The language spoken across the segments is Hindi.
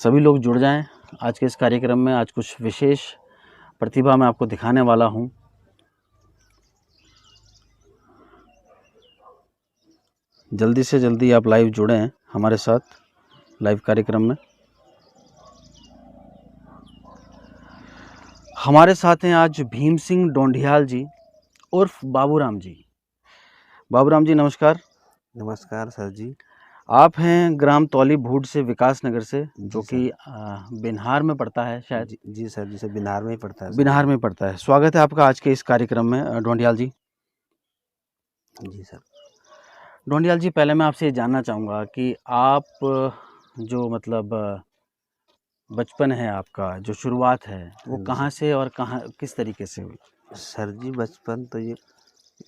सभी लोग जुड़ जाएं आज के इस कार्यक्रम में। आज कुछ विशेष प्रतिभा मैं आपको दिखाने वाला हूं। जल्दी से जल्दी आप लाइव जुड़ें हमारे साथ लाइव कार्यक्रम में। हमारे साथ हैं आज भीम सिंह डोंडियाल जी उर्फ बाबूराम जी। बाबूराम जी नमस्कार। नमस्कार सर जी। आप हैं ग्राम तौली भूड से, विकास नगर से, जो कि बिनहार में पड़ता है शायद। जी सर जी, सर बिनहार में ही पड़ता है। बिनहार में पड़ता है। स्वागत है आपका आज के इस कार्यक्रम में डोंडियाल जी। जी सर। डोंडियाल जी, पहले मैं आपसे ये जानना चाहूँगा कि आप जो मतलब बचपन है आपका, जो शुरुआत है वो कहाँ से और कहाँ किस तरीके से हुई? सर जी बचपन तो ये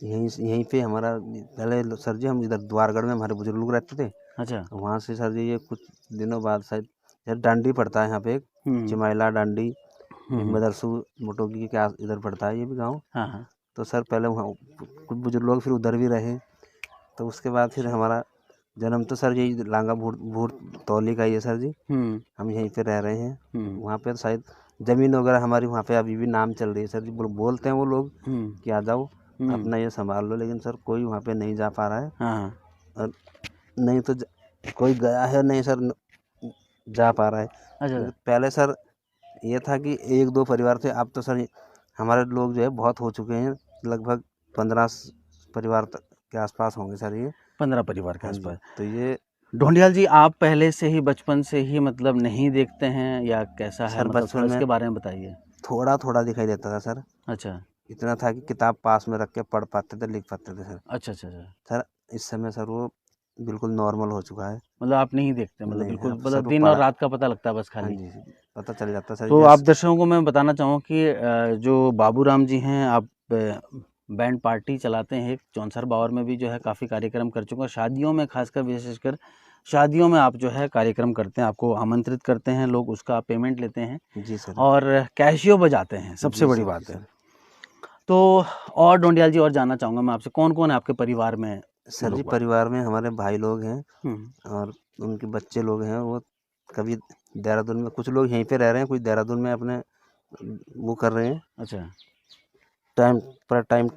यहीं पे हमारा पहले सर जी, हम इधर द्वारगढ़ में हमारे बुजुर्ग लोग रहते थे। अच्छा। वहाँ से सर जी ये कुछ दिनों बाद शायद डांडी पड़ता है यहाँ पे, एक चिमाइला डांडी, मदरसू मोटोगी के इधर पड़ता है ये भी गाँव। हाँ हाँ। तो सर पहले वहाँ कुछ बुजुर्ग लोग फिर उधर भी रहे। तो उसके बाद फिर हमारा जन्म तो सर यही लांगा भूड तौली का ही है सर जी। हम यहीं पे रह रहे हैं। वहाँ पे शायद ज़मीन वगैरह हमारी वहाँ पे अभी भी नाम चल रही है सर जी। बोलते हैं वो लोग कि आ जाओ अपना ये संभाल लो, लेकिन सर कोई वहाँ पे नहीं जा पा रहा है। हाँ। और नहीं तो कोई गया है, नहीं सर जा पा रहा है। अच्छा। पहले सर ये था कि 1-2 परिवार थे, अब तो सर हमारे लोग जो है बहुत हो चुके हैं। लगभग 15 परिवार तक के आसपास होंगे सर ये। 15 परिवार के आसपास। तो ये डोंडियाल जी, आप पहले से ही बचपन से ही मतलब नहीं देखते हैं या कैसा है? सर मतलब बचपन थोड़ा में इसके बारे में बताइए। थोड़ा थोड़ा दिखाई देता था सर। अच्छा इतना था कि किताब पास में रख के पढ़ पाते थे, लिख पाते थे सर। अच्छा अच्छा अच्छा। सर इस समय सर वो बिल्कुल नॉर्मल हो चुका है। मतलब आप नहीं देखते, मतलब नहीं, बिल्कुल, अब सर मतलब वो दिन और पढ़ा। रात का पता लगता है बस हाँ खाली। जी, पता चल जाता सर। तो आप दर्शकों को मैं बताना चाहूँ कि जो बाबूराम जी हैं, आप बैंड पार्टी चलाते हैं। चौंसर बावर में भी जो है काफ़ी कार्यक्रम कर चुके हैं। शादियों में खासकर, विशेषकर शादियों में आप जो है कार्यक्रम करते हैं, आपको आमंत्रित करते हैं लोग, उसका पेमेंट लेते हैं। जी सर। और कैशियो बजाते हैं, सबसे बड़ी बात है। तो और डोंडियाल जी, और जानना चाहूँगा मैं आपसे, कौन कौन है आपके परिवार में? सर जी परिवार में हमारे भाई लोग हैं और उनके बच्चे लोग हैं। वो कभी देहरादून में, कुछ लोग यहीं पे रह रहे हैं, कुछ देहरादून में अपने वो कर रहे हैं। अच्छा। टाइम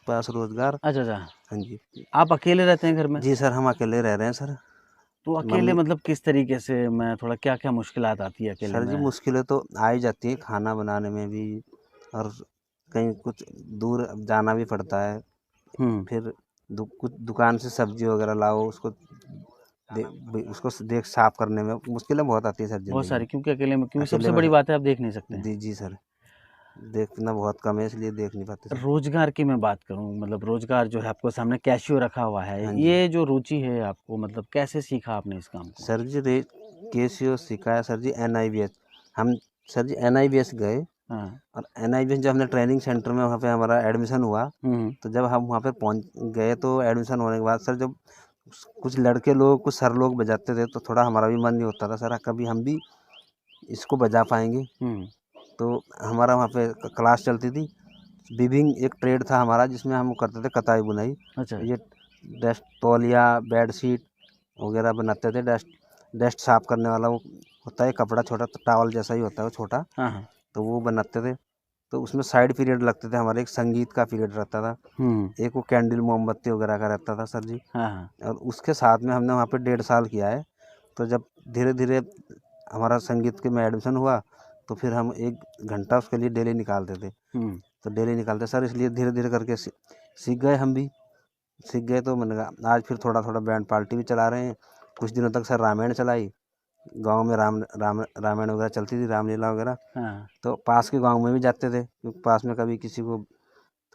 पास रोजगार। अच्छा अच्छा। हाँ जी। आप अकेले रहते हैं घर में? जी सर, हम अकेले रह रहे हैं सर। तो अकेले मम्मी मतलब किस तरीके से, मैं थोड़ा क्या क्या मुश्किलात आती है अकेले सर जी में? मुश्किलें तो आ ही जाती है खाना बनाने में भी, और कहीं कुछ दूर जाना भी पड़ता है। फिर कुछ दुकान से सब्जी वगैरह लाओ, उसको देख साफ करने में मुश्किलें बहुत आती है सर बहुत जिंदगी में। सारी, क्योंकि अकेले में, क्योंकि अकेले सबसे में बड़ी बात है आप देख नहीं सकते हैं। जी सर, देखना बहुत कम है इसलिए देख नहीं पाते सर। रोजगार की मैं बात करूं, मतलब रोजगार जो है आपको सामने कैशियो रखा हुआ है, हाँ जी ये जो रुचि है आपको, मतलब कैसे सीखा आपने इस काम को? सर जी। केसीओ सीखा है सर जी, NIBS। हम सर जी NIBS गए। हाँ। और NIBS जब हमने ट्रेनिंग सेंटर में वहाँ पे हमारा एडमिशन हुआ, तो जब हम वहाँ पे पहुँच गए तो एडमिशन होने के बाद सर, जब कुछ लड़के लोग, कुछ सर लोग बजाते थे तो थोड़ा हमारा भी मन नहीं होता था सर कभी हम भी इसको बजा पाएंगे। तो हमारा वहाँ पे क्लास चलती थी। वीविंग एक ट्रेड था हमारा, जिसमें हम करते थे कताई बुनाई। अच्छा। ये डेस्क, तौलिया, बेडशीट वगैरह बनाते थे। डेस्क साफ करने वाला वो होता है कपड़ा, छोटा टावल जैसा ही होता है वो छोटा। हाँ हाँ। तो वो बनाते थे। तो उसमें साइड पीरियड लगते थे हमारे, एक संगीत का पीरियड रहता था, एक वो कैंडल मोमबत्ती वगैरह का रहता था सर जी। हाँ हाँ। और उसके साथ में हमने वहाँ पे 1.5 साल किया है। तो जब धीरे धीरे हमारा संगीत के में एडमिशन हुआ, तो फिर हम 1 घंटा उसके लिए डेली निकालते थे। तो डेली निकालते सर, इसलिए धीरे धीरे करके सीख गए, हम भी सीख गए। तो मैंने कहा आज फिर थोड़ा थोड़ा बैंड पार्टी भी चला रहे हैं। कुछ दिनों तक सर रामायण चलाई, गांव में रामायण वगैरह चलती थी, रामलीला वगैरह। तो पास के गांव में भी जाते थे, क्योंकि पास में कभी किसी को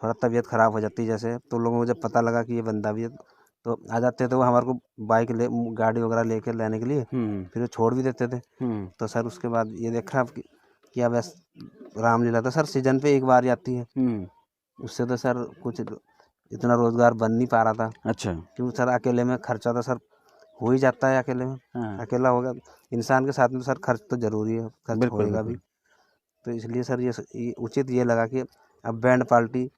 थोड़ा तबीयत ख़राब हो जाती जैसे, तो लोगों को जब पता लगा कि ये बंदा भी है तो आ जाते थे। वो हमारे को बाइक गाड़ी वगैरह लेकर लेने के लिए फिर वो छोड़ भी देते थे। तो सर उसके बाद ये देखा कि अब रामलीला तो सर सीजन पे एक बार ही आती है। उससे तो सर कुछ इतना रोजगार बन नहीं पा रहा था। अच्छा। क्योंकि सर अकेले में खर्चा तो सर हो ही जाता है अकेले में। अकेला होगा इंसान के साथ में सर खर्च तो जरूरी है, खर्च होएगा भी। तो इसलिए सर ये उचित ये लगा कि अब बैंड पार्टी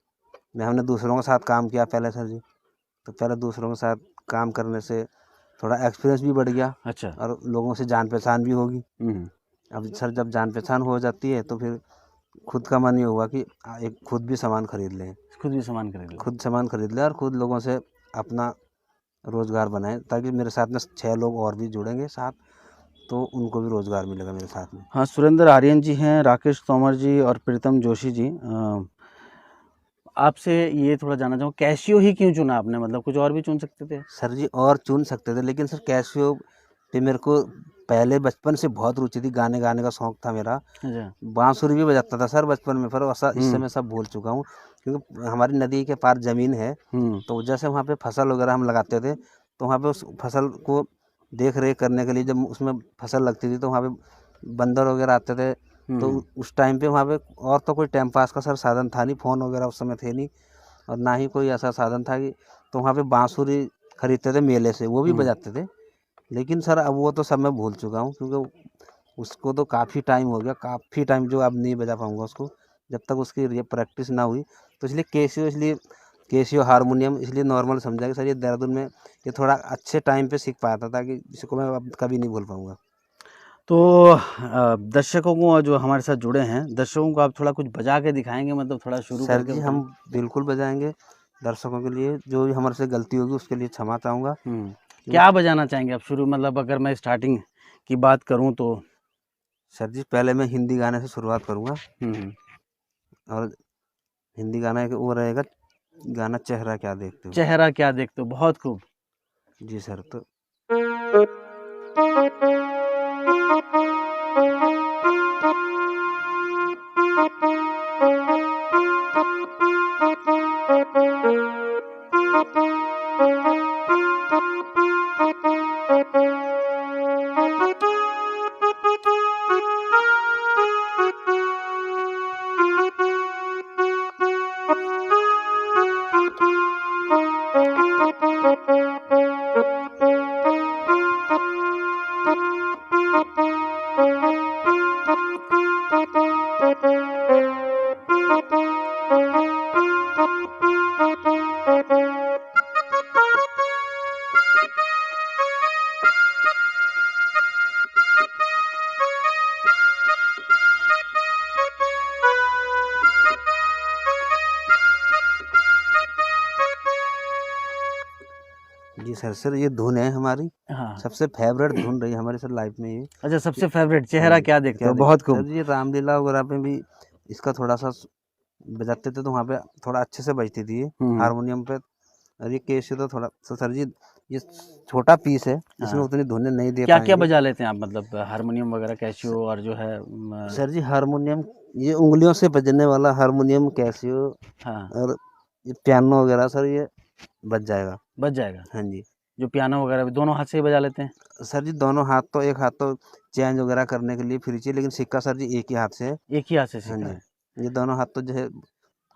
में हमने दूसरों के साथ काम किया पहले सर जी। तो पहले दूसरों के साथ काम करने से थोड़ा एक्सपीरियंस भी बढ़ गया अच्छा। और लोगों से जान पहचान भी होगी। हम्म। अब सर जब जान पहचान हो जाती है तो फिर खुद का मन ये हुआ कि एक खुद भी सामान खरीद लें, खुद भी सामान खरीद लो। खुद सामान खरीद लें और खुद लोगों से अपना रोज़गार बनाएं, ताकि मेरे साथ में 6 लोग और भी जुड़ेंगे साथ, तो उनको भी रोज़गार मिलेगा मेरे साथ में। हाँ, सुरेंद्र आर्यन जी हैं, राकेश तोमर जी और प्रीतम जोशी जी। आपसे ये थोड़ा जानना चाहूँ, कैसियो ही क्यों चुना आपने? मतलब कुछ और भी चुन सकते थे? सर जी और चुन सकते थे, लेकिन सर कैसियो पे मेरे को पहले बचपन से बहुत रुचि थी, गाने गाने का शौक था मेरा। अच्छा। बांसुरी भी बजाता था सर बचपन में, पर ऐसा इस हम्म। समय सब भूल चुका हूँ, क्योंकि हमारी नदी के पार ज़मीन है, तो जैसे वहाँ पे फसल वगैरह हम लगाते थे, तो वहाँ पे उस फसल को देख रेख करने के लिए जब उसमें फसल लगती थी तो वहाँ पे बंदर वगैरह आते थे, तो उस टाइम पे वहाँ पे और तो कोई टाइम पास का सर साधन था नहीं, फ़ोन वगैरह उस समय थे नहीं, और ना ही कोई ऐसा साधन था कि, तो वहाँ पे बांसुरी खरीदते थे मेले से, वो भी बजाते थे। लेकिन सर अब वो तो सब मैं भूल चुका हूँ, क्योंकि उसको तो काफ़ी टाइम हो गया, काफ़ी टाइम जो अब नहीं बजा पाऊँगा उसको, जब तक उसकी ये प्रैक्टिस ना हुई। तो इसलिए कैसियो हारमोनियम इसलिए नॉर्मल समझा कि सर ये देहरादून में ये थोड़ा अच्छे टाइम पे सीख पाया था, ताकि जिसको मैं अब कभी नहीं भूल पाऊँगा। तो दर्शकों को जो हमारे साथ जुड़े हैं, दर्शकों को आप थोड़ा कुछ बजा के दिखाएंगे, मतलब थोड़ा शुरू सर करके जी बताएं। हम बिल्कुल बजाएंगे, दर्शकों के लिए जो भी हमारे से गलती होगी उसके लिए क्षमा चाहूँगा। क्या बजाना चाहेंगे आप शुरू, मतलब अगर मैं स्टार्टिंग की बात करूं तो? सर जी पहले मैं हिंदी गाने से शुरुआत करूँगा, हम्म। और हिंदी गाना एक वो रहेगा, गाना चेहरा क्या देखते हो। चेहरा क्या देखते हो, बहुत खूब। जी सर। तो जी सर ये धुन है हमारी, हाँ। सबसे फेवरेट धुन रही हमारी सर लाइफ में ये। अच्छा, सबसे फेवरेट हाँ चेहरा जी, क्या देखते क्या हो, देख बहुत सर खूब। जी रामलीला वगैरह में भी इसका थोड़ा सा बजाते थे, तो वहाँ पे थोड़ा अच्छे से बजती थी ये हारमोनियम पे। और ये कैसे तो थोड़ा तो सर जी ये छोटा पीस है, इसमें हाँ। उतनी धुनें नहीं दे क्या क्या पाएंगे। बजा लेते हैं आप, मतलब हारमोनियम वगैरह, कैसियो और जो है सर जी हारमोनियम ये उंगलियों से बजने वाला हारमोनियम, कैसियो हाँ, और ये पियानो वगैरह सर ये बज जाएगा। बज जाएगा। हाँ जी जो पियानो वगैरह भी दोनों हाथ से ही बजा लेते हैं? सर जी दोनों हाथ तो, एक हाथ तो चेंज वगैरह करने के लिए फ्री चाहिए, लेकिन सिक्का सर जी एक ही हाथ से है। एक ही हाथ से हाँ सीखा जी है। ये दोनों हाथ तो जो है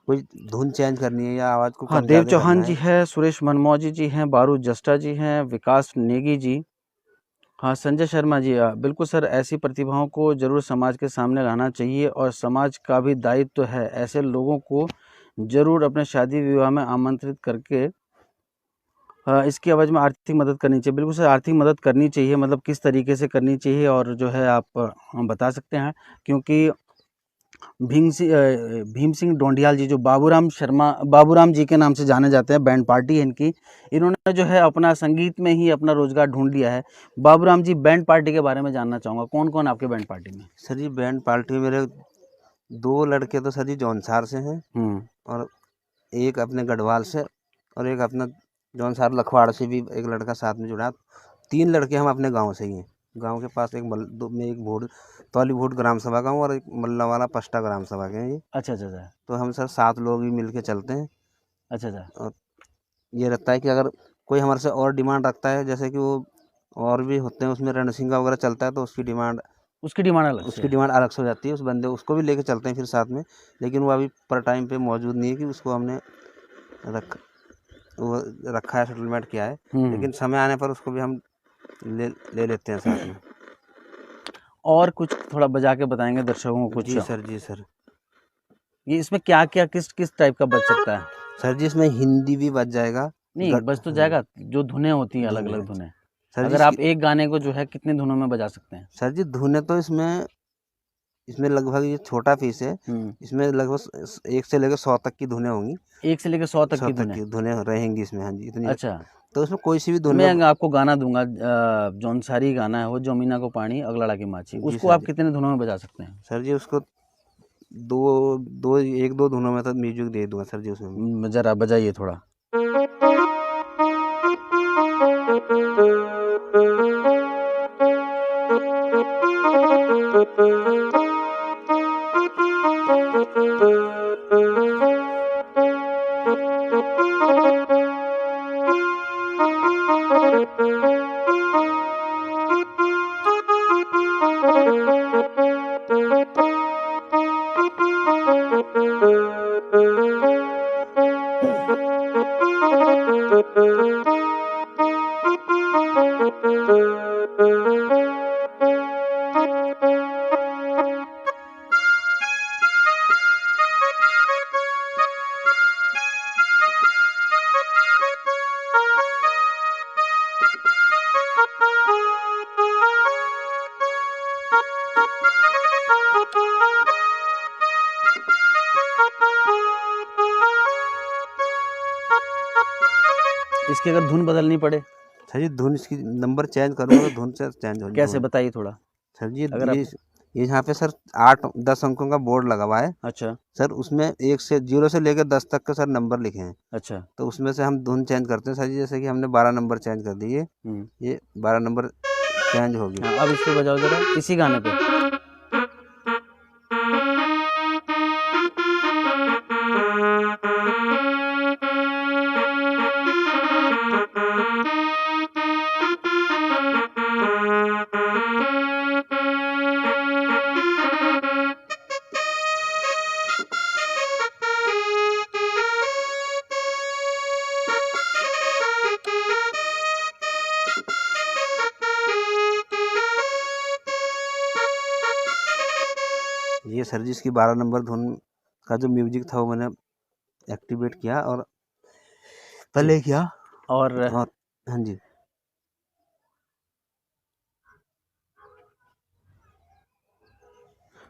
कोई धुन चेंज करनी है या आवाज़ को हाँ, कम देव ज़्यादा करना चौहान जी है। है, सुरेश मनमौजी जी हैं, बारू जस्टा जी हैं, विकास नेगी जी। हाँ, संजय शर्मा जी, बिल्कुल सर, ऐसी प्रतिभाओं को जरूर समाज के सामने लाना चाहिए और समाज का भी दायित्व है ऐसे लोगों को जरूर अपने शादी विवाह में आमंत्रित करके इसकी आवाज़ में आर्थिक मदद करनी चाहिए। बिल्कुल सर, आर्थिक मदद करनी चाहिए, मतलब किस तरीके से करनी चाहिए और जो है आप बता सकते हैं? क्योंकि भीम सिंह ढोंडियाल जी, जो बाबूराम जी के नाम से जाने जाते हैं, बैंड पार्टी है इनकी, इन्होंने जो है अपना संगीत में ही अपना रोजगार ढूंढ लिया है। बाबूराम जी, बैंड पार्टी के बारे में जानना चाहूँगा, कौन कौन आपके बैंड पार्टी में? सर जी बैंड पार्टी में मेरे 2 लड़के तो सर जी जौनसार से हैं, और एक अपने गढ़वाल से, और एक अपना जौनसार लखवाड़ से भी एक लड़का साथ में जुड़ा। 3 लड़के हम अपने गांव से ही हैं। गांव के पास एक भोड तौलीभोट ग्राम सभा का हूँ, और एक मल्लावाला पष्टा ग्राम सभा के हैं ये। अच्छा अच्छा अच्छा। तो हम सर 7 लोग ही मिल के चलते हैं। अच्छा अच्छा। और ये रहता है कि अगर कोई हमारे से और डिमांड रखता है, जैसे कि वो और भी होते हैं उसमें रणसिंगा वगैरह चलता है, तो उसकी डिमांड अलग से है। अलग से हो जाती है, उस बंदे उसको भी लेके चलते हैं फिर साथ में। लेकिन वो अभी पर टाइम पे मौजूद नहीं है कि उसको हमने रख वो रखा है, सेटलमेंट किया है, लेकिन समय आने पर उसको भी हम ले लेते हैं साथ में। और कुछ थोड़ा बजा के बताएंगे दर्शकों को कुछ? जी सर ये इसमें क्या क्या किस किस टाइप का बज सकता है? सर जी इसमें हिंदी भी बज जाएगा। नहीं, बज तो जाएगा, जो धुनें होती हैं, अलग धुन है अलग धुनें। सर जी अगर आप एक गाने को जो है कितने धुनों में बजा सकते हैं? सर जी धुनें तो इसमें लगभग, ये छोटा पीस है, इसमें लगभग 1 से लेकर 100 तक की धुनें होंगी। 1 से लेकर 100 तक 100 की तक धुनें? की धुनें रहेंगी इसमें, हाँ जी, इतनी। अच्छा, तो इसमें कोई सी भी धुन मैं में। आपको गाना दूंगा, जौनसारी गाना है वो, जमीना को पानी अगलाड़ा की माछी, जी उसको सर आप जी। कितने धुनों में बजा सकते हैं? सर जी उसको दो दो 1-2 धुनों में तो म्यूजिक दे दूंगा सर जी उसमें। जरा बजाइए थोड़ा। इसकी अगर धुन बदलनी पड़े? सर जी धुन इसकी नंबर चेंज करूंगा तो धुन से चेंज हो कैसे, जाएगी। बताइए थोड़ा। सर जी अगर आप ये यहाँ पे सर 8-10 अंकों का बोर्ड लगा हुआ है। अच्छा सर उसमें 0 से लेकर 10 तक के सर नंबर लिखे हैं। अच्छा। तो उसमें से हम धुन चेंज करते हैं सर जी, जैसे कि हमने 12 नंबर चेंज कर दिए, ये 12 नंबर चेंज हो गए। अब इस पे बजाओ जरा, इसी गाने पे। ये सर जी इसकी 12 नंबर धुन का जो म्यूजिक था वो मैंने एक्टिवेट किया और प्ले किया। और हाँ जी।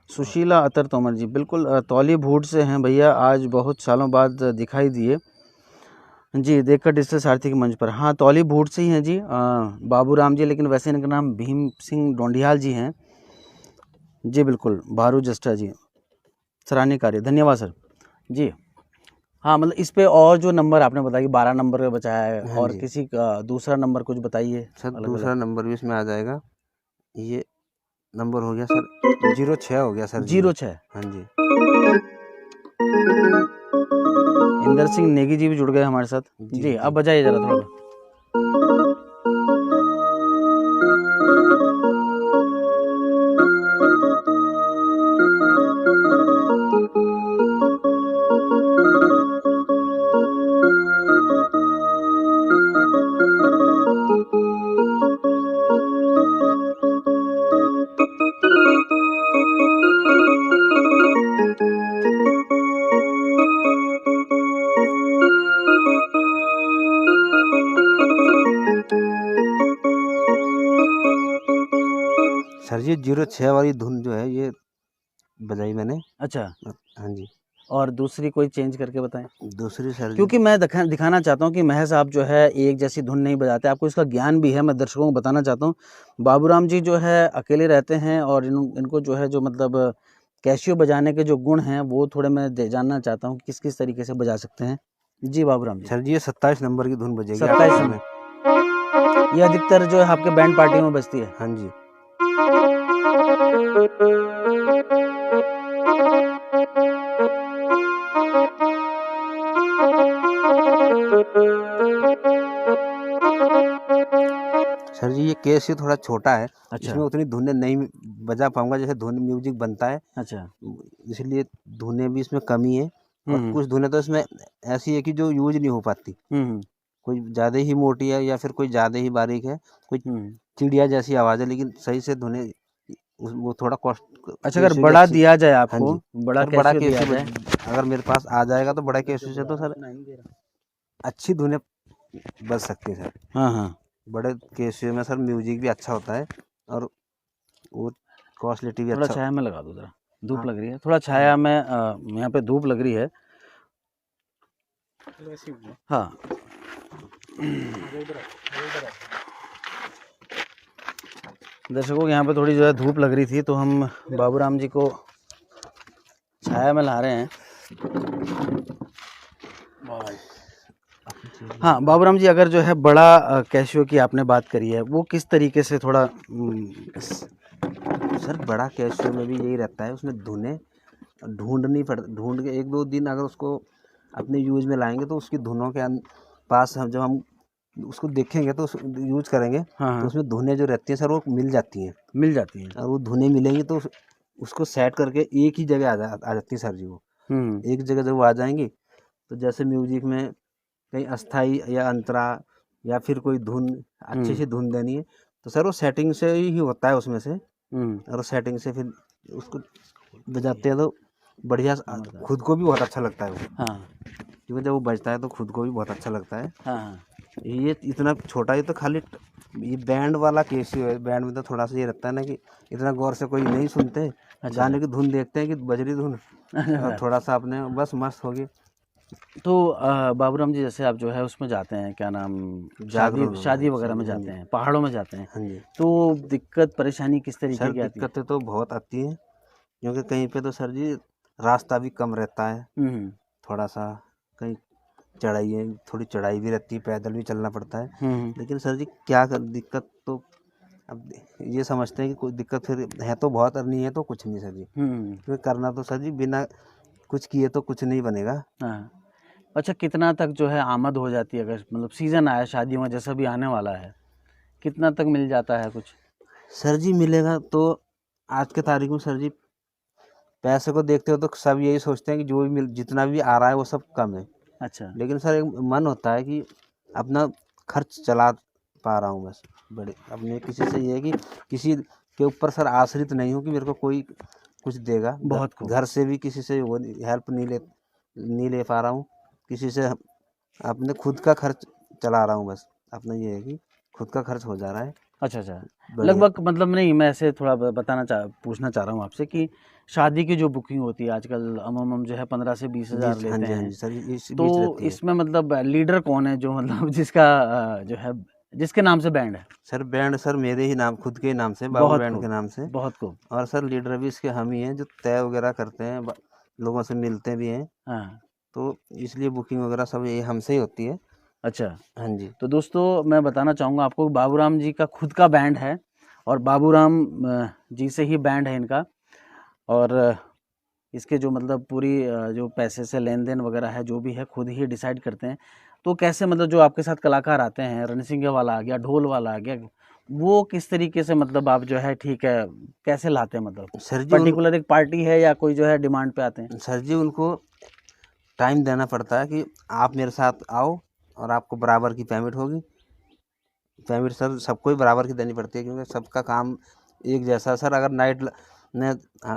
सुशीला अतर तोमर जी, बिल्कुल तौली भूट से हैं भैया, आज बहुत सालों बाद दिखाई दिए जी, देखकर डिजिटल सारथी के मंच पर। हाँ, तौली भूट से ही हैं जी, बाबू राम जी, लेकिन वैसे इनका नाम भीम सिंह डोंडियाल जी हैं जी। बिल्कुल, भारू जस्टा जी, सराहनीय कार्य, धन्यवाद सर जी। हाँ, मतलब इस पे और जो नंबर आपने बताया कि 12 नंबर पे बचाया है, हाँ और जी। किसी का दूसरा नंबर कुछ बताइए। सर अलग दूसरा अलग नंबर भी इसमें आ जाएगा। ये नंबर हो गया सर 06 हो गया सर जी। 06। हाँ जी। इंदर सिंह नेगी जी भी जुड़ गए हमारे साथ जी। अब बजाइए जरा थोड़ा। सर जी 06 वाली धुन जो है ये बजाई मैंने। अच्छा, हाँ जी। और दूसरी कोई चेंज करके बताएं। दूसरी सर जी, क्योंकि मैं दिखाना चाहता हूँ कि महज आप जो है एक जैसी धुन नहीं बजाते, आपको इसका ज्ञान भी है। मैं दर्शकों को बताना चाहता हूँ, बाबूराम जी जो है अकेले रहते हैं, और इनको जो है जो मतलब कैशियो बजाने के जो गुण हैं वो थोड़े मैं जानना चाहता हूँ किस किस तरीके से बजा सकते हैं जी बाबूराम जी। सर जी ये 27 नंबर की धुन बजेगी 27 आपके में सामने। ये अधिकतर जो है आपके बैंड पार्टियों में बजती है। हाँ जी। सर जी ये कैशियो थोड़ा छोटा है। अच्छा। इसमें उतनी धुनें नहीं बजा पाऊंगा जैसे धुन म्यूजिक बनता है। अच्छा। इसलिए धुनें भी इसमें कमी है, और कुछ धुनें तो इसमें ऐसी है कि जो यूज नहीं हो पाती। कोई ज़्यादा ही मोटी है या फिर कोई ज़्यादा ही बारीक है, कोई चिड़िया जैसी आवाज़ है, लेकिन सही से धुनें वो थोड़ा कॉस्ट। अच्छा, अगर बड़ा दिया जाए हाँ आपको, जी, बड़ा सर बड़ा कैशियो दिया कैशियो जाए, अगर मेरे पास आ जाएगा तो बड़ा कैशियो से तो सर अच्छी धुनें बज सकती है सर। हाँ हाँ, बड़े कैसियो में सर म्यूजिक भी अच्छा होता है और वो क्वालिटी भी थोड़ा अच्छा। छाया में लगा दो, ज़रा धूप हाँ लग रही है, थोड़ा छाया में यहाँ पे धूप लग रही है। हाँ दर्शकों, यहाँ पे थोड़ी जो है धूप लग रही थी, तो हम बाबूराम जी को छाया में ला रहे हैं। हाँ बाबूराम जी, अगर जो है बड़ा कैसियो की आपने बात करी है, वो किस तरीके से थोड़ा सर बड़ा कैसियो में भी यही रहता है, उसमें धुनें ढूंढनी पड़, ढूंढ के 1-2 दिन अगर उसको अपने यूज में लाएंगे तो उसकी धुनों के पास हम जब हम उसको देखेंगे तो यूज करेंगे हाँ तो उसमें धुनें जो रहती हैं सर वो मिल जाती हैं। मिल जाती हैं। और वो धुनें मिलेंगी तो उसको सेट करके एक ही जगह आ जाती है सर जी। वो एक जगह जब वो आ जाएंगी तो जैसे म्यूजिक में कहीं अस्थाई या अंतरा या फिर कोई धुन अच्छी सी धुन देनी है तो सर वो सेटिंग से ही होता है उसमें से। और सेटिंग से फिर उसको बजाते हैं तो बढ़िया, खुद को भी बहुत अच्छा लगता है वो। हाँ क्योंकि जब वो बजता है तो खुद को भी बहुत अच्छा लगता है। हाँ ये इतना छोटा, ये तो खाली ये बैंड वाला कैसियो है। बैंड में तो थोड़ा सा ये रहता है ना कि इतना गौर से कोई नहीं सुनते, गाने की धुन देखते हैं कि बजरी धुन और थोड़ा सा अपने बस मस्त हो गई। तो बाबूराम जी, जैसे आप जो है उसमें जाते हैं, क्या नाम, शादी वगैरह में जाते हैं, पहाड़ों में जाते हैं, हाँ जी। तो दिक्कत परेशानी किस तरीके सर की आती है? दिक्कतें तो बहुत आती हैं क्योंकि कहीं पे तो सर जी रास्ता भी कम रहता है, थोड़ा सा कहीं चढ़ाई है, थोड़ी चढ़ाई भी रहती है, पैदल भी चलना पड़ता है। लेकिन सर जी क्या कर, दिक्कत तो अब ये समझते हैं कि कोई दिक्कत फिर है तो बहुत, और नहीं है तो कुछ नहीं सर जी। क्योंकि करना तो सर जी बिना कुछ किए तो कुछ नहीं बनेगा। हाँ। अच्छा, कितना तक जो है आमद हो जाती है, अगर मतलब सीज़न आया शादियों में जैसा भी आने वाला है, कितना तक मिल जाता है कुछ? सर जी मिलेगा तो आज के तारीख में सर जी पैसे को देखते हो तो सब यही सोचते हैं कि जो भी जितना भी आ रहा है वो सब कम है। अच्छा। लेकिन सर एक मन होता है कि अपना खर्च चला पा रहा हूँ बस, बड़े अपने किसी से ये है कि किसी के ऊपर सर आश्रित नहीं हूँ कि मेरे को कोई कुछ देगा। बहुत खूब। घर से भी किसी से वो हेल्प नहीं ले पा रहा हूँ किसी से। अपने खुद का खर्च चला रहा हूँ बस। अपना ये है कि खुद का खर्च हो जा रहा है। अच्छा अच्छा, बढ़िया। लगभग मतलब नहीं, मैं ऐसे थोड़ा पूछना चाह रहा हूँ आपसे कि शादी की जो बुकिंग होती है आजकल अमम जो है 15 से 20 हज़ार हाँ लेते जी, हाँ हैं, जी सर, इस तो बीच रहती है। इसमें मतलब लीडर कौन है जो मतलब जिसका जो है जिसके नाम से बैंड है? सर बैंड सर मेरे ही नाम, खुद के ही नाम से, बाबू बहुत बैंड के खूब, नाम से। बहुत खूब। और सर लीडर भी इसके हम ही हैं जो तय वगैरह करते हैं, लोगों से मिलते भी हैं। हाँ। तो इसलिए बुकिंग वगैरह सब ये हमसे ही होती है। अच्छा, हाँ जी। तो दोस्तों मैं बताना चाहूँगा आपको, बाबूराम जी का खुद का बैंड है और बाबूराम जी से ही बैंड है इनका। और इसके जो मतलब पूरी जो पैसे से लेन देन वगैरह है, जो भी है खुद ही डिसाइड करते हैं। तो कैसे मतलब जो आपके साथ कलाकार आते हैं, रणसिंह वाला आ गया, ढोल वाला आ गया, वो किस तरीके से मतलब आप जो है ठीक है कैसे लाते हैं, मतलब सर जी पर्टिकुलर एक पार्टी है या कोई जो है डिमांड पे आते हैं? सर जी उनको टाइम देना पड़ता है कि आप मेरे साथ आओ और आपको बराबर की पेमेंट होगी। पेमेंट सर सबको ही बराबर की देनी पड़ती है क्योंकि सबका काम एक जैसा। सर अगर नाइट ने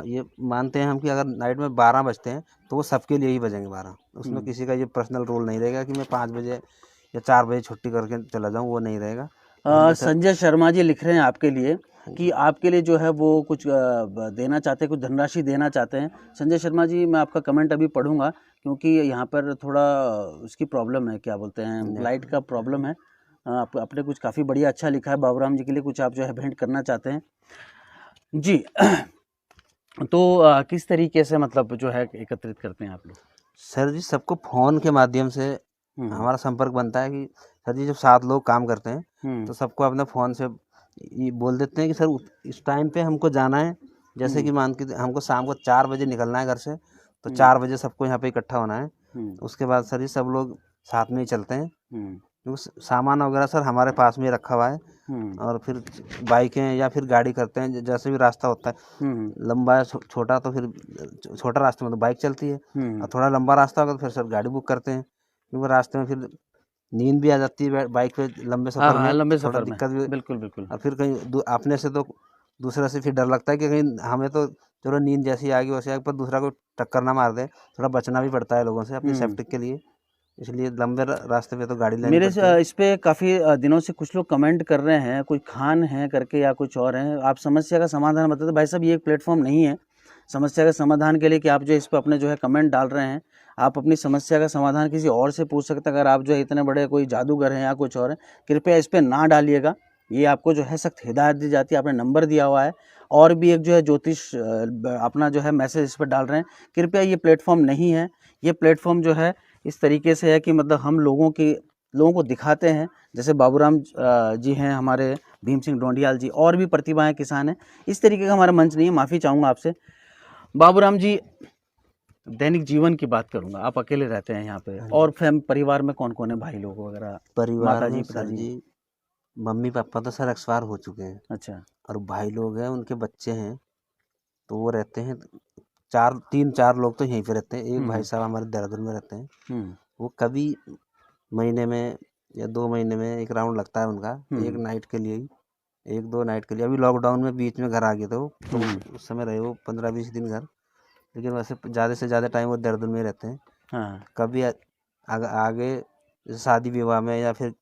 ये मानते हैं हम कि अगर नाइट में 12 बजते हैं तो वो सबके लिए ही बजेंगे 12। उसमें किसी का ये पर्सनल रोल नहीं रहेगा कि मैं 5 बजे या 4 बजे छुट्टी करके चला जाऊँ, वो नहीं रहेगा। संजय शर्मा जी लिख रहे हैं आपके लिए कि आपके लिए जो है वो कुछ देना चाहते हैं, कुछ धनराशि देना चाहते हैं। संजय शर्मा जी, मैं आपका कमेंट अभी पढ़ूंगा क्योंकि यहाँ पर थोड़ा उसकी प्रॉब्लम है, क्या बोलते हैं, लाइट का प्रॉब्लम है। आपने कुछ काफ़ी बढ़िया अच्छा लिखा है, बाबूराम जी के लिए कुछ आप जो है भेंट करना चाहते हैं जी। तो किस तरीके से मतलब जो है एकत्रित करते हैं आप लोग? सर जी सबको फ़ोन के माध्यम से हमारा संपर्क बनता है कि सर जी जब 7 लोग काम करते हैं तो सबको अपने फ़ोन से ये बोल देते हैं कि सर इस टाइम पे हमको जाना है। जैसे कि मान के हमको शाम को 4 बजे निकलना है घर से, तो 4 बजे सबको यहाँ पे इकट्ठा होना है। उसके बाद सर जी सब लोग साथ में ही चलते हैं क्योंकि सामान वगैरह सर हमारे पास में ही रखा हुआ है। और फिर बाइकें या फिर गाड़ी करते हैं, जैसे भी रास्ता होता है। लंबा छोटा तो फिर छोटा रास्ते में तो बाइक चलती है, और थोड़ा लंबा रास्ता होगा तो फिर सर गाड़ी बुक करते हैं क्योंकि रास्ते में फिर नींद भी आ जाती है बाइक पे लंबे सफ़र में, लंबे थोड़ा सफ़र में दिक्कत भी। बिल्कुल बिल्कुल। और फिर कहीं अपने से तो दूसरे से फिर डर लगता है कि कहीं हमें तो चलो नींद जैसी आ गई वैसे आ गई, पर दूसरा कोई टक्कर ना मार दे, थोड़ा बचना भी पड़ता है लोगों से अपनी सेफ्टी के लिए। इसलिए लंबे रास्ते पे तो गाड़ी लेनी मेरे पड़ती से है। इस पे काफ़ी दिनों से कुछ लोग कमेंट कर रहे हैं, कोई खान है करके या कुछ और हैं। आप समस्या का समाधान बताते। भाई साहब, ये एक प्लेटफॉर्म नहीं है समस्या के समाधान के लिए कि आप जो इस पे अपने जो है कमेंट डाल रहे हैं। आप अपनी समस्या का समाधान किसी और से पूछ सकते हैं। अगर आप जो है इतने बड़े कोई जादूगर हैं या कुछ और हैं, कृपया इस पे ना डालिएगा। ये आपको जो है सख्त हिदायत दी जाती है। आपने नंबर दिया हुआ है और भी एक जो है ज्योतिष अपना जो है मैसेज इस पर डाल रहे हैं। कृपया ये प्लेटफॉर्म नहीं है। ये प्लेटफॉर्म जो है इस तरीके से है कि मतलब हम लोगों को दिखाते हैं। जैसे बाबूराम जी हैं हमारे, भीम सिंह ढोंडियाल जी, और भी प्रतिभाएं किसान हैं। इस तरीके का हमारा मंच नहीं है। माफ़ी चाहूँगा आपसे। बाबूराम जी, दैनिक जीवन की बात करूँगा। आप अकेले रहते हैं यहाँ पे, हाँ और जी। परिवार में कौन कौन है, भाई लोग वगैरह, परिवार माता में जी, सर पिताजी? जी, मम्मी पापा तो सर एक्सपायर हो चुके हैं, अच्छा। और भाई लोग हैं, उनके बच्चे हैं, तो वो रहते हैं। चार, तीन चार लोग तो यहीं पे रहते हैं। एक भाई हम्म साहब हमारे देहरादून में रहते हैं। हम्म वो कभी महीने में या 2 महीने में एक राउंड लगता है उनका, एक हम्म नाइट के लिए ही, 1-2 नाइट के लिए। अभी लॉकडाउन में बीच में घर आ गए थे वो, तो हम्म। उस समय रहे वो 15-20 दिन घर। लेकिन वैसे ज़्यादा से ज़्यादा टाइम वो देहरादून में ही रहते हैं। हाँ। कभी आगे जैसे शादी विवाह में या फिर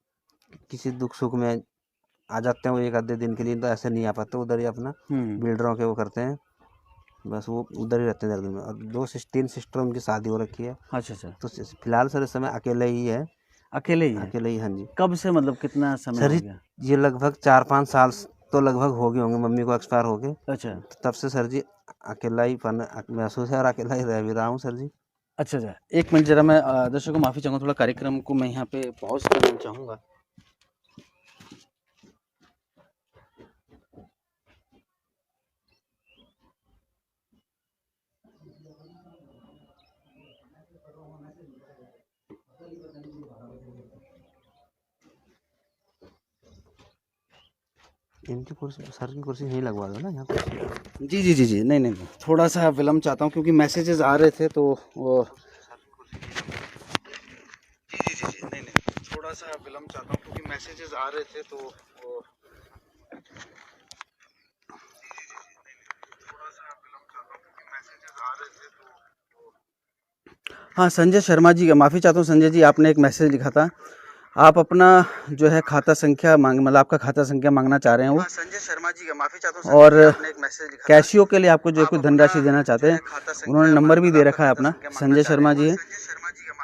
किसी दुख सुख में आ जाते हैं वो 1 आधे दिन के लिए, तो ऐसे नहीं आ पाते। उधर ही अपना हम्म। बिल्डरों के वो करते हैं, बस वो उधर ही रहते हैं देहरादून में। और 2 3 सिस्टर उनकी शादी हो रखी है। अच्छा अच्छा। तो फिलहाल सर इस समय अकेले ही है। अकेले ही हैं? अकेले ही, हाँ जी। कब से, मतलब कितना समय सर हो गया? ये लगभग 4-5 साल तो लगभग हो गए होंगे मम्मी को एक्सपायर हो गए। अच्छा तब से सर जी अकेला ही पन महसूस है, और अकेला ही रह भी रहा हूँ सर जी। अच्छा अच्छा। एक मिनट जरा, मैं दर्शकों को माफ़ी चाहूँगा, थोड़ा कार्यक्रम को मैं यहाँ पे पॉज करना चाहूँगा। इनकी कुर्सी, सर की कुर्सी यहीं लगवा दो ना, यहाँ कुर्सी। जी जी जी जी, नहीं नहीं नहीं, थोड़ा सा विलम्ब चाहता हूँ क्योंकि मैसेजेस आ रहे थे, तो वो जी जी जी जी, नहीं नहीं, थोड़ा सा विलम्ब चाहता हूँ क्योंकि मैसेजेस आ रहे थे, तो वो हाँ, संजय शर्मा जी, माफ़ी चाहता हूँ संजय जी, आपने एक मैसेज लिखा था। आप अपना जो है खाता संख्या मतलब आपका खाता संख्या मांगना चाह रहे हैं वो। हाँ, संजय शर्मा जी, माफ़ी चाहता हूँ और आपने एक मैसेज लिखा था। कैशियो के लिए आपको जो कोई धनराशि देना चाहते हैं, उन्होंने नंबर भी दे रखा है अपना। संजय शर्मा जी है।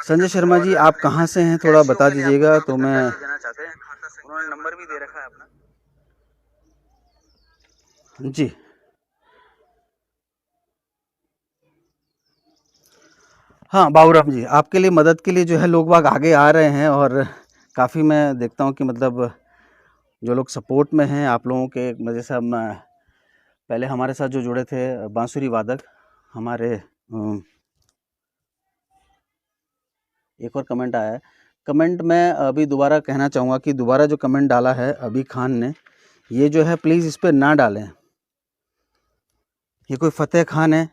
संजय शर्मा जी, आप कहाँ से हैं, थोड़ा बता दीजिएगा तो मैं। उन्होंने नंबर भी दे रखा है अपना जी। हाँ बाबूराम जी, आपके लिए मदद के लिए जो है लोग बाग आगे आ रहे हैं, और काफ़ी मैं देखता हूँ कि मतलब जो लोग सपोर्ट में हैं आप लोगों के। जैसे हम पहले हमारे साथ जो जुड़े थे बांसुरी वादक हमारे, एक और कमेंट आया है। कमेंट मैं अभी दोबारा कहना चाहूँगा कि दोबारा जो कमेंट डाला है अभी खान ने, ये जो है प्लीज़ इस पर ना डालें। ये कोई फतेह खान है।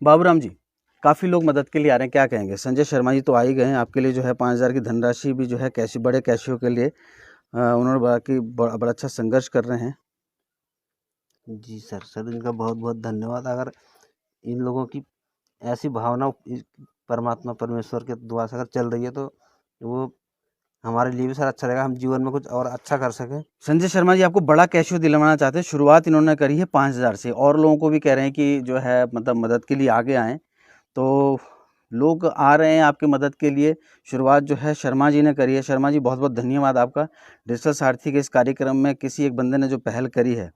बाबूराम जी, काफ़ी लोग मदद के लिए आ रहे हैं, क्या कहेंगे? संजय शर्मा जी तो आ ही गए हैं। आपके लिए जो है 5,000 की धनराशि भी जो है बड़े कैशियों के लिए उन्होंने बोला कि बड़ा अच्छा संघर्ष कर रहे हैं। जी सर, सर इनका बहुत बहुत धन्यवाद। अगर इन लोगों की ऐसी भावना परमात्मा परमेश्वर के दुआ से अगर चल रही है, तो वो हमारे लिए भी सर अच्छा रहेगा, हम जीवन में कुछ और अच्छा कर सकें। संजय शर्मा जी आपको बड़ा कैशियो दिलवाना चाहते हैं। शुरुआत इन्होंने करी है 5,000 से, और लोगों को भी कह रहे हैं कि जो है मतलब मदद के लिए आगे आएँ। तो लोग आ रहे हैं आपकी मदद के लिए। शुरुआत जो है शर्मा जी ने करी है। शर्मा जी, बहुत बहुत धन्यवाद आपका। डिजिटल सारथी के इस कार्यक्रम में किसी एक बंदे ने जो पहल करी है।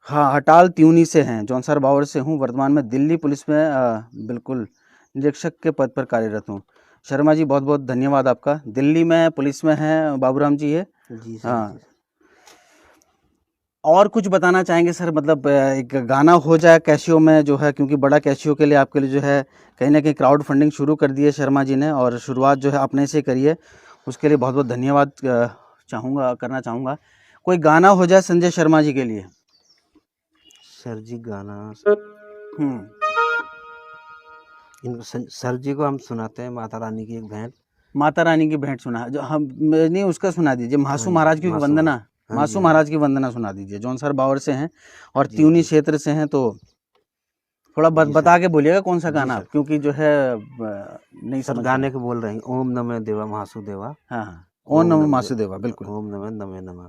हाँ, हटाल त्यूनी से हैं, जौनसर बावर से हूँ, वर्तमान में दिल्ली पुलिस में बिल्कुल निरीक्षक के पद पर कार्यरत हूँ। शर्मा जी, बहुत बहुत धन्यवाद आपका। दिल्ली में पुलिस में हैं बाबूराम जी ये। जी सर, हाँ, जी। और कुछ बताना चाहेंगे सर? मतलब एक गाना हो जाए कैशियो में जो है, क्योंकि बड़ा कैशियो के लिए आपके लिए जो है कहीं ना कहीं क्राउड फंडिंग शुरू कर दी है शर्मा जी ने, और शुरुआत जो है अपने से करी है। उसके लिए बहुत बहुत धन्यवाद करना चाहूँगा। कोई गाना हो जाए संजय शर्मा जी के लिए। सर जी गाना, सर जी को हम सुनाते हैं माता रानी की एक भेंट। माता रानी की भेंट सुना, जो हम नहीं, उसका सुना दीजिए, हाँ महासू जी, महाराज की मासू वंदना। महाराज। हाँ जी, महासू हाँ जी। महाराज की वंदना सुना दीजिए। जौनसर बावर से हैं और जी त्यूनी जी। क्षेत्र से हैं, तो थोड़ा जी बता सर। के बोलिएगा कौन सा जी गाना सर। क्योंकि जो है नहीं सर समझ गाने में। के बोल रहे हैं, ओम नमः देवा महासुदेवा। हाँ हाँ, ओम ओम नमो नमः वासुदेवा, बिल्कुल। ओम नमः नमः नमः।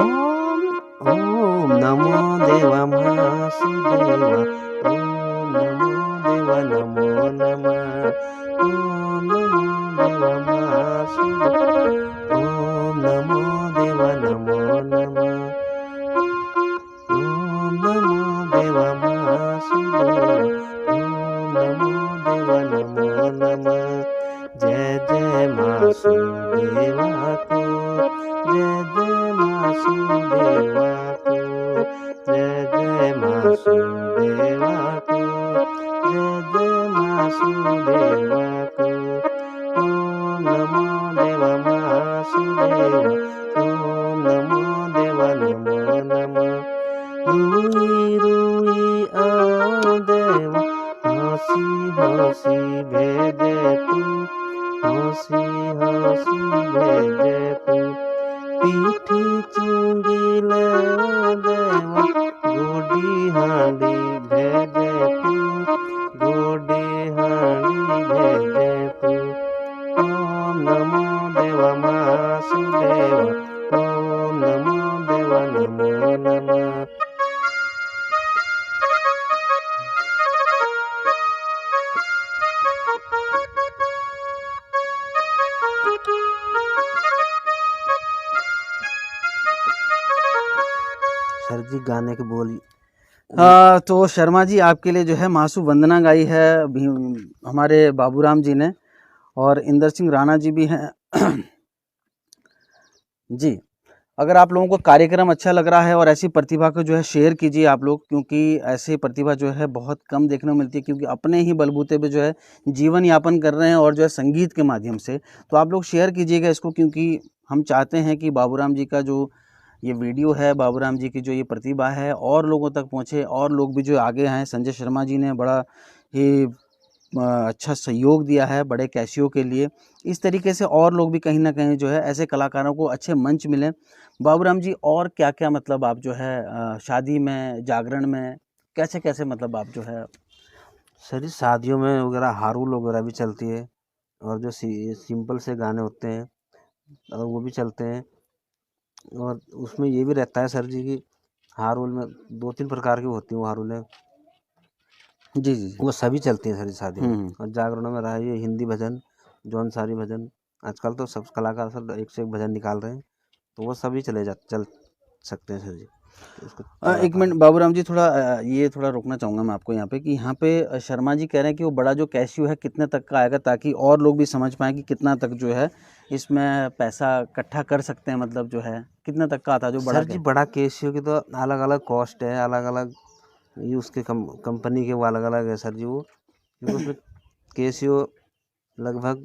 ओम ओम नमो देवा महासुदेवा। ओम नमो देवा नमो नमः। ओम नमो देवा महासुदेवा। ओम नमो देवा नमो नमः। ओम नमो देवा महासुदेवा। ओम नमो देवा नमो नमः। जय जय वासुदेवा को, जय जय वासुदेवा को, जय जय वासुदेवा को, जय जय वासुदेवा को। ओम नमो देवा वासुदेवा। ओम नमो देवा नमो नमः। रूई रूई आओ देवा, हंसी हंसी भेजे तू, हंसी हंसी भेजे तू। पीठी चुंगी ले ओ देवा, गोडी हांडी भेजे तू, गोडी हांडी भेजे तू। ओम नमो देवा वासुदेवा। ओम नमो देवा नमो नमः। सर जी गाने के बोल तो शर्मा जी आपके लिए जो है मासू वंदना गाई है हमारे बाबूराम जी ने, और इंदर सिंह राणा जी भी हैं। जी, अगर आप लोगों को कार्यक्रम अच्छा लग रहा है और ऐसी प्रतिभा को जो है शेयर कीजिए आप लोग, क्योंकि ऐसी प्रतिभा जो है बहुत कम देखने को मिलती है, क्योंकि अपने ही बलबूते पे जो है जीवन यापन कर रहे हैं और जो है संगीत के माध्यम से। तो आप लोग शेयर कीजिएगा इसको, क्योंकि हम चाहते हैं कि बाबूराम जी का जो ये वीडियो है, बाबूराम जी की जो ये प्रतिभा है और लोगों तक पहुँचे, और लोग भी जो आगे आएँ। संजय शर्मा जी ने बड़ा ही अच्छा सहयोग दिया है बड़े कैसियो के लिए। इस तरीके से और लोग भी कहीं ना कहीं जो है ऐसे कलाकारों को अच्छे मंच मिले। बाबूराम जी और क्या क्या मतलब आप जो है शादी में, जागरण में कैसे कैसे मतलब आप जो है। सर जी शादियों में वगैरह हारुल वगैरह भी चलती है, और जो सिंपल से गाने होते हैं और वो भी चलते हैं। और उसमें ये भी रहता है सर जी की हारुल में 2-3 प्रकार की होती हैं वो हारुलें, जी जी जी। वो सभी चलती हैं सर जी शादियों में। हम्म। और जागरणों में रहा ये हिंदी भजन, जौनसारी भजन। आजकल तो सब कलाकार सर एक से एक भजन निकाल रहे हैं, तो वो सभी चल सकते हैं सर जी। तो उसको चला एक पा रहे मिनट बाबूराम जी, थोड़ा ये थोड़ा रोकना चाहूँगा मैं आपको यहाँ पे, कि यहाँ पे शर्मा जी कह रहे हैं कि वो बड़ा जो कैशियो है कितने तक का आएगा, ताकि और लोग भी समझ पाएँ कि कितना तक जो है इसमें पैसा इकट्ठा कर सकते हैं, मतलब जो है कितना तक का आता जो हैं। बड़ा सर जी बड़ा केशियो की तो अलग अलग कॉस्ट है, अलग अलग ये उसके कंपनी के वो अलग अलग है सर जी। वो क्योंकि उसमें केशियो लगभग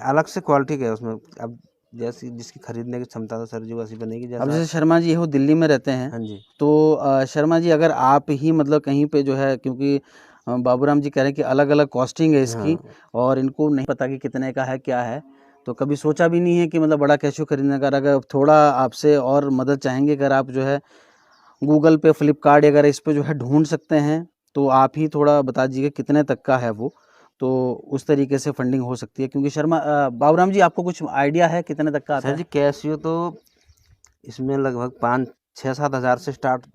अलग से क्वालिटी का है उसमें। अब जैसी जिसकी खरीदने की क्षमता तो सर जी वैसी बनेगी अब जैसा। जैसे शर्मा जी वो दिल्ली में रहते हैं, हाँ जी। तो शर्मा जी अगर आप ही मतलब कहीं पे जो है, क्योंकि बाबूराम जी कह रहे हैं कि अलग अलग कॉस्टिंग है इसकी, हाँ और इनको नहीं पता कि कितने का है क्या है, तो कभी सोचा भी नहीं है कि मतलब बड़ा कैशियो खरीदने का। अगर थोड़ा आपसे और मदद चाहेंगे, अगर आप जो है गूगल पे, फ्लिपकार्ट अगर इस पे जो है ढूंढ सकते हैं, तो आप ही थोड़ा बता दीजिए कितने तक का है वो, तो उस तरीके से फंडिंग हो सकती है। क्योंकि शर्मा बाबूराम जी आपको कुछ आइडिया है कितने तक का आता सर जी है? कैशियो तो इसमें लगभग 5-6-7 हज़ार से स्टार्ट,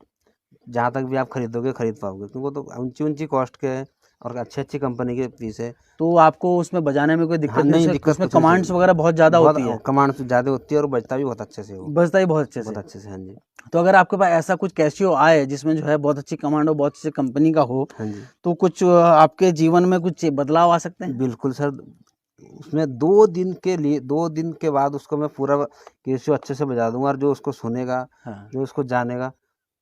जहाँ तक भी आप खरीदोगे खरीद पाओगे, क्योंकि वो तो ऊंची ऊंची कॉस्ट के हैं और अच्छी अच्छी कंपनी के पीस है। तो आपको उसमें बजाने में कोई हाँ दिक्कत नहीं? नहीं उसमें दिक्कत उसमें कुछ नहीं कमांड्स सर। वगैरह बहुत ज़्यादा बहुत होती है, कमांड ज़्यादा होती है और बजता भी बहुत अच्छे से वो, बजता ही बहुत अच्छे बहुत से। अच्छे से। हाँ जी। तो अगर आपके पास ऐसा कुछ कैसियो आए जिसमें जो है बहुत अच्छी कमांड हो, बहुत अच्छी कंपनी का हो, हाँ जी तो कुछ आपके जीवन में कुछ बदलाव आ सकते हैं? बिल्कुल सर। उसमें 2 दिन के लिए, 2 दिन के बाद उसको मैं पूरा कैशियो अच्छे से बजा दूंगा, और जो उसको सुनेगा, हाँ। जो उसको जानेगा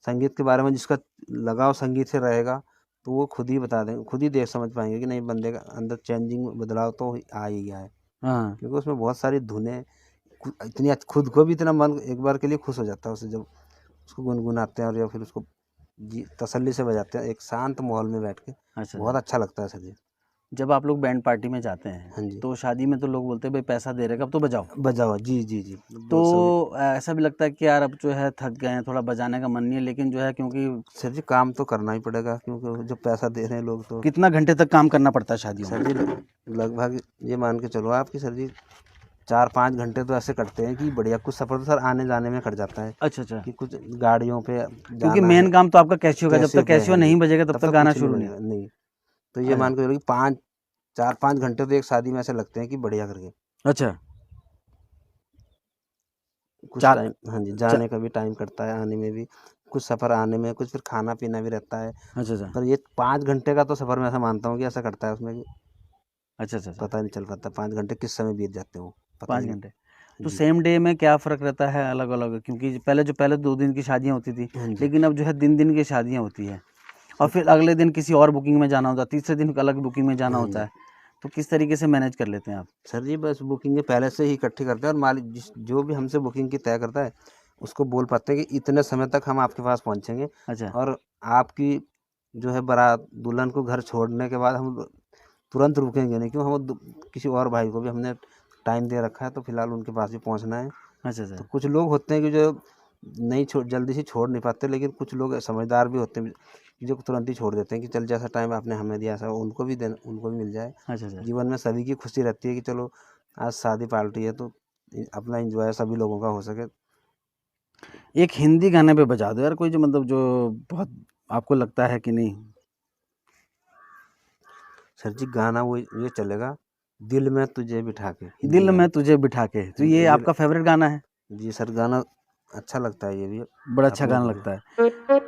संगीत के बारे में, जिसका लगाव संगीत से रहेगा, तो वो खुद ही बता देंगे, खुद ही देख समझ पाएंगे कि नहीं बंदे का अंदर चेंजिंग बदलाव तो आ ही गया है। हाँ। क्योंकि उसमें बहुत सारी धुनें इतनी खुद को भी इतना मन एक बार के लिए खुश हो जाता है उसे जब उसको गुनगुनाते हैं, और या फिर उसको जी तसल्ली से बजाते हैं एक शांत माहौल में बैठ के। अच्छा बहुत अच्छा। अच्छा लगता है सर जी। जब आप लोग बैंड पार्टी में जाते हैं हाँ जी। तो शादी में तो लोग बोलते हैं भाई पैसा दे रहे हैं, अब तो बजाओ। बजाओ, जी जी जी। तो ऐसा भी लगता है कि यार अब जो है थक गए हैं, थोड़ा बजाने का मन नहीं है, लेकिन जो है क्योंकि सर जी काम तो करना ही पड़ेगा, क्योंकि जो पैसा दे रहे हैं लोग तो। कितना घंटे तक काम करना पड़ता है शादियों में? सर जी लगभग ये मान के चलो आप कि सर जी 4-5 घंटे तो ऐसे कटते हैं कि बढ़िया। कुछ सफ़र तो सर आने जाने में कट जाता है अच्छा अच्छा, कि कुछ गाड़ियों पे क्योंकि जाना मेन है। काम तो आपका कैसियो का, जब तक पे कैसियो है जी, नहीं बजेगा तब तक गाना कुछ शुरू नहीं नहीं। बनेगा, नहीं। तो ये अच्छा मान के चलो कि 4-5 घंटे तो एक शादी में ऐसे लगते हैं कि बढ़िया करके। अच्छा। कुछ चार टाइम, हाँ जी, चा, जाने का भी टाइम कटता है, आने में भी कुछ सफ़र, आने में कुछ, फिर खाना पीना भी रहता है। अच्छा अच्छा पर ये 5 घंटे का तो सफ़र मैं ऐसा मानता हूँ कि ऐसा कटता है उसमें कि अच्छा अच्छा अच्छा। पता नहीं चल पाता 5 घंटे किस समय बीत जाते हैं वो, पता ही 5 नहीं। घंटे। तो जी। सेम डे में क्या फ़र्क रहता है अलग अलग? क्योंकि पहले 2 दिन की शादियाँ होती थी, हाँ जी। लेकिन अब जो है दिन दिन की शादियाँ होती है, और सर, फिर अगले दिन किसी और बुकिंग में जाना होता है, तीसरे दिन अलग बुकिंग में जाना हाँ होता जी। है। तो किस तरीके से मैनेज कर लेते हैं आप? सर जी बस बुकिंग पहले से ही इकट्ठी करते हैं, और मालिक जो भी हमसे बुकिंग की तय करता है उसको बोल पाते हैं कि इतने समय तक हम आपके पास पहुंचेंगे। अच्छा और आपकी जो है बारात दुल्हन को घर छोड़ने के बाद हम तुरंत रुकेंगे नहीं, क्यों हम किसी और भाई को भी हमने टाइम दे रखा है, तो फिलहाल उनके पास भी पहुंचना है। अच्छा तो अच्छा कुछ लोग होते हैं कि जो नहीं छोड़ जल्दी से छोड़ नहीं पाते, लेकिन कुछ लोग समझदार भी होते हैं कि जो तुरंत ही छोड़ देते हैं कि चल जैसा टाइम आपने हमें दिया ऐसा उनको भी देना, उनको भी मिल जाए। अच्छा अच्छा। जीवन में सभी की खुशी रहती है कि चलो आज शादी पार्टी है तो अपना एंजॉय सभी लोगों का हो सके। एक हिंदी गाने पे बजा दो यार कोई, जो मतलब जो बहुत आपको लगता है कि नहीं। सर जी गाना वो ये चलेगा, दिल में तुझे बिठा के, हिंदी दिल में गाना। तुझे बिठा के, तो ये ये आपका फेवरेट गाना है? जी सर गाना अच्छा लगता है ये भी बड़ा अच्छा अपने गाना को भी। लगता है।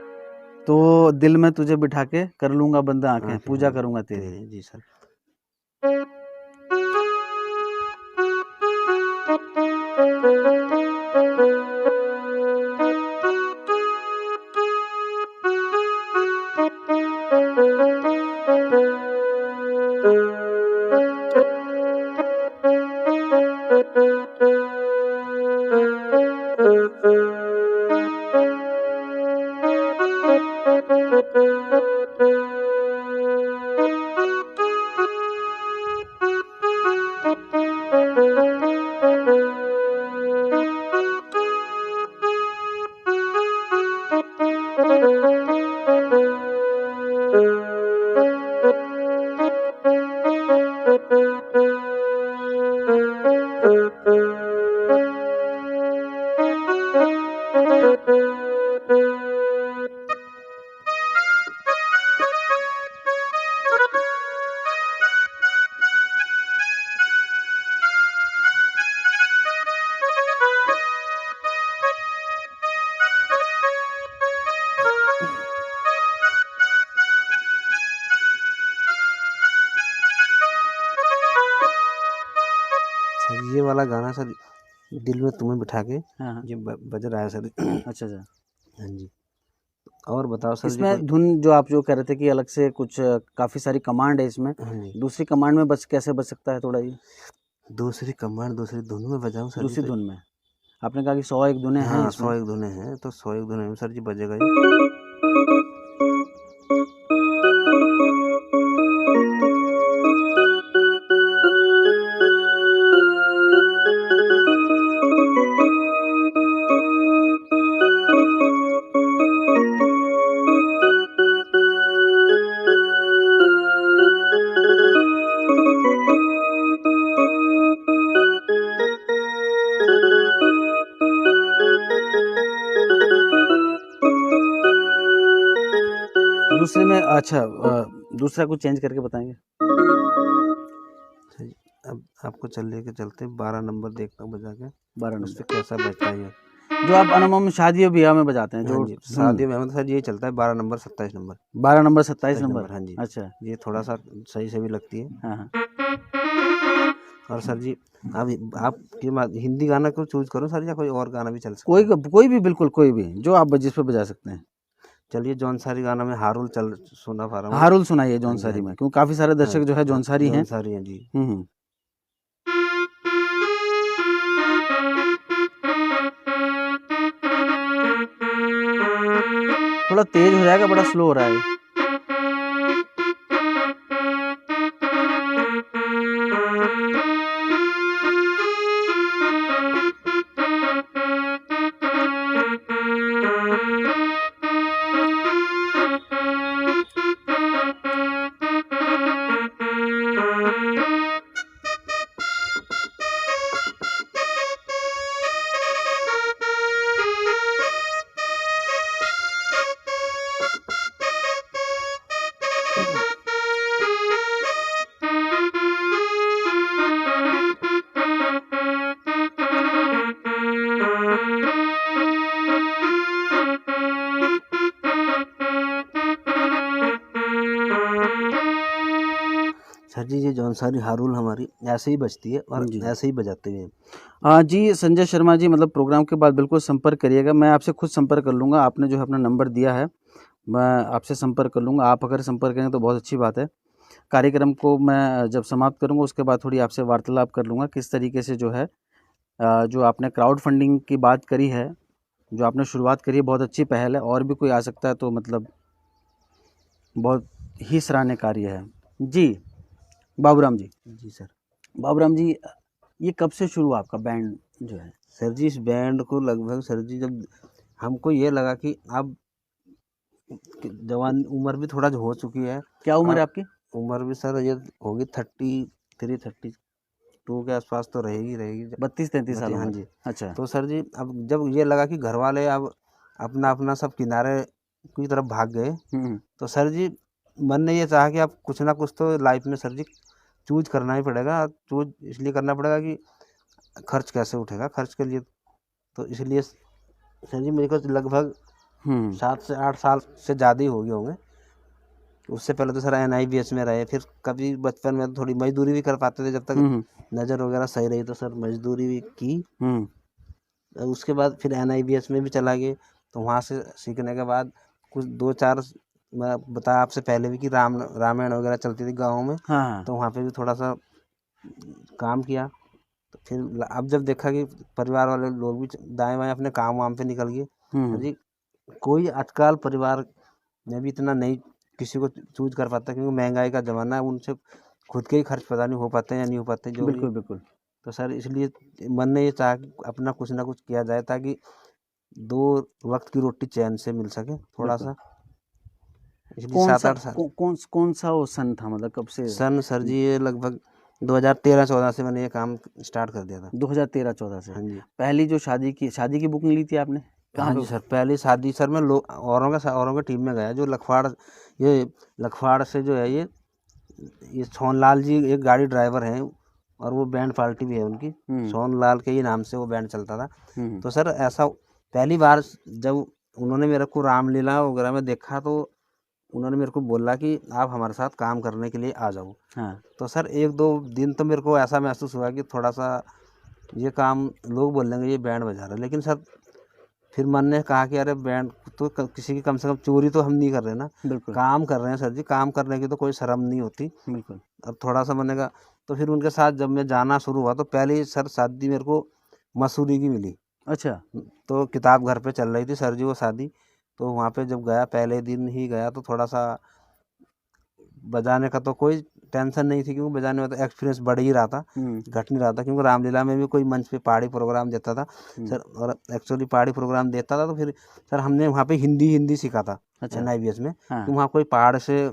तो दिल में तुझे बिठा के कर लूंगा बंद आंखें, आंखें पूजा हाँ करूंगा तेरी। तेरे, जी सर। सर ये वाला गाना सर दिल में तुम्हें बिठा के हाँ हाँ। ये बज रहा है सर। अच्छा अच्छा। हाँ जी। और बताओ सर जी कोई। इसमें धुन जो आप जो कह रहे थे कि अलग से कुछ काफ़ी सारी कमांड है इसमें, हाँ जी। दूसरी कमांड में बच कैसे बच सकता है थोड़ा ये? दूसरी कमांड दूसरी धुन में बजाऊं सर जी दूसरी तो। धुन में आपने कहा कि 101 धुनें हैं हाँ इसमें। 101 धुनें हैं, तो 101 धुनें में सर जी बजेगा ये। दूसरे में अच्छा दूसरा कुछ चेंज करके बताएंगे? सर जी अब आपको चल लेके चलते 12 नंबर देखता हूँ बजा के 12 उस पर नंबर कैसा बजता है ये। जो आप अनमम शादियों ब्याह में बजाते हैं हाँ जो जी धुन। शादी में मतलब सर यही चलता है 12 number 27 number. 12 number 27 27 number. Number हाँ जी। अच्छा। ये थोड़ा सा सही से भी लगती है। हाँ हाँ। और सर जी आप हिंदी गाना को चूज करो सर, या कोई और गाना भी चल सकता है। कोई भी, बिल्कुल कोई भी जो आप जिस पे बजा सकते हैं। चलिए जौनसारी गाना में हारुल चल सुना पा रहा हूँ। हारुल सुनाइए हाँ जी हाँ जौनसारी में, जी। क्योंकि काफ़ी सारे हाँ दर्शक जो है हाँ जौनसारी हैं। जौनसारी हैं जी। हम्म। थोड़ा तेज हो जाएगा, बड़ा स्लो हो रहा है। जी ये जौनसारी हारुल हमारी ऐसे ही बजती है और जी। ऐसे ही बजाते हैं। हाँ जी, संजय शर्मा जी, मतलब प्रोग्राम के बाद बिल्कुल संपर्क करिएगा। मैं आपसे खुद संपर्क कर लूँगा, आपने जो है अपना नंबर दिया है, मैं आपसे संपर्क कर लूँगा। आप अगर संपर्क करेंगे तो बहुत अच्छी बात है। कार्यक्रम को मैं जब समाप्त करूँगा उसके बाद थोड़ी आपसे वार्तालाप कर लूँगा, किस तरीके से जो है जो आपने क्राउड फंडिंग की बात करी है, जो आपने शुरुआत करी है, बहुत अच्छी पहल है। और भी कोई आ सकता है तो मतलब बहुत ही सराहनीय कार्य है। जी, बाबूराम जी। जी सर। बाबूराम जी, ये कब से शुरू हुआ आपका बैंड जो है? सर जी इस बैंड को लगभग सर जी जब हमको ये लगा कि अब जवान उम्र भी थोड़ा हो चुकी है। क्या उम्र है और आपकी? उम्र भी सर ये होगी 33-32 के आसपास तो रहेगी 32-33 साल हाँ उम्र। जी। अच्छा। तो सर जी अब जब ये लगा कि घर वाले अब अपना अपना सब किनारे की तरफ भाग गए, हम्म। तो सर जी मन ने ये चाहा कि अब कुछ ना कुछ तो लाइफ में सर जी चूज करना ही पड़ेगा। चूज इसलिए करना पड़ेगा कि खर्च कैसे उठेगा, खर्च के लिए। तो इसलिए सर जी मेरे को लगभग 7 से 8 साल से ज़्यादा ही हो गए होंगे। उससे पहले तो सर NIBS में रहे, फिर कभी बचपन में थोड़ी मजदूरी भी कर पाते थे जब तक नज़र वगैरह सही रही, तो सर मजदूरी भी की। उसके बाद फिर NIBS में भी चला गए, तो वहाँ से सीखने के बाद कुछ 2-4 मैं बताया आपसे पहले भी कि रामायण वगैरह चलती थी गाँव में। हाँ। तो वहाँ पे भी थोड़ा सा काम किया। तो फिर अब जब देखा कि परिवार वाले लोग भी दाएं बाएं अपने काम वाम पे निकल गए। सर जी कोई आजकल परिवार में भी इतना नहीं किसी को चूज कर पाता, क्योंकि महंगाई का ज़माना है, उनसे खुद के ही खर्च पता नहीं हो पाते हैं या नहीं हो पाते जो भी। बिल्कुल बिल्कुल। तो सर इसलिए मन ने ये चाहा कि अपना कुछ ना कुछ किया जाए ताकि 2 वक्त की रोटी चैन से मिल सके थोड़ा बिल्कुल। सा। इसलिए कौन सा 7-8 साल। कौन सा वो सन था, मतलब कब से? सन सर जी ये लगभग 2013-14 से मैंने ये काम स्टार्ट कर दिया था। 2013-14 से। हाँ जी। पहली जो शादी की बुकिंग ली थी आपने कहाँ हाँ पे? जी सर, पहली शादी सर मैं औरों के टीम में गया, जो लखवाड़ से जो है ये सोनलाल जी एक गाड़ी ड्राइवर हैं, और वो बैंड पार्टी भी है उनकी। सोनलाल के ही नाम से वो बैंड चलता था। तो सर ऐसा पहली बार जब उन्होंने मेरे को रामलीला वगैरह में देखा, तो उन्होंने मेरे को बोला कि आप हमारे साथ काम करने के लिए आ जाओ। हाँ। तो सर 1-2 दिन तो मेरे को ऐसा महसूस हुआ कि थोड़ा सा ये काम लोग बोलेंगे ये बैंड बजा रहा है, लेकिन सर फिर मन ने कहा कि अरे बैंड तो किसी की कम से कम चोरी तो हम नहीं कर रहे ना, बिल्कुल काम कर रहे हैं सर जी, काम करने की तो कोई शर्म नहीं होती। बिल्कुल। अब थोड़ा सा मैंने कहा, तो फिर उनके साथ जब मैं जाना शुरू हुआ, तो पहले सर शादी मेरे को मसूरी की मिली। अच्छा। तो किताब घर पे चल रही थी सर जी वो शादी। तो वहाँ पे जब गया, पहले दिन ही गया, तो थोड़ा सा बजाने का तो कोई टेंशन नहीं थी, क्योंकि बजाने में तो एक्सपीरियंस बढ़ ही रहा था, घट नहीं रहा था, क्योंकि रामलीला में भी कोई मंच पे पहाड़ी प्रोग्राम देता था सर, और एक्चुअली पहाड़ी प्रोग्राम देता था। तो फिर सर हमने वहाँ पे हिंदी सीखा था। अच्छा। NIBS में, हाँ। कि वहाँ कोई पहाड़ से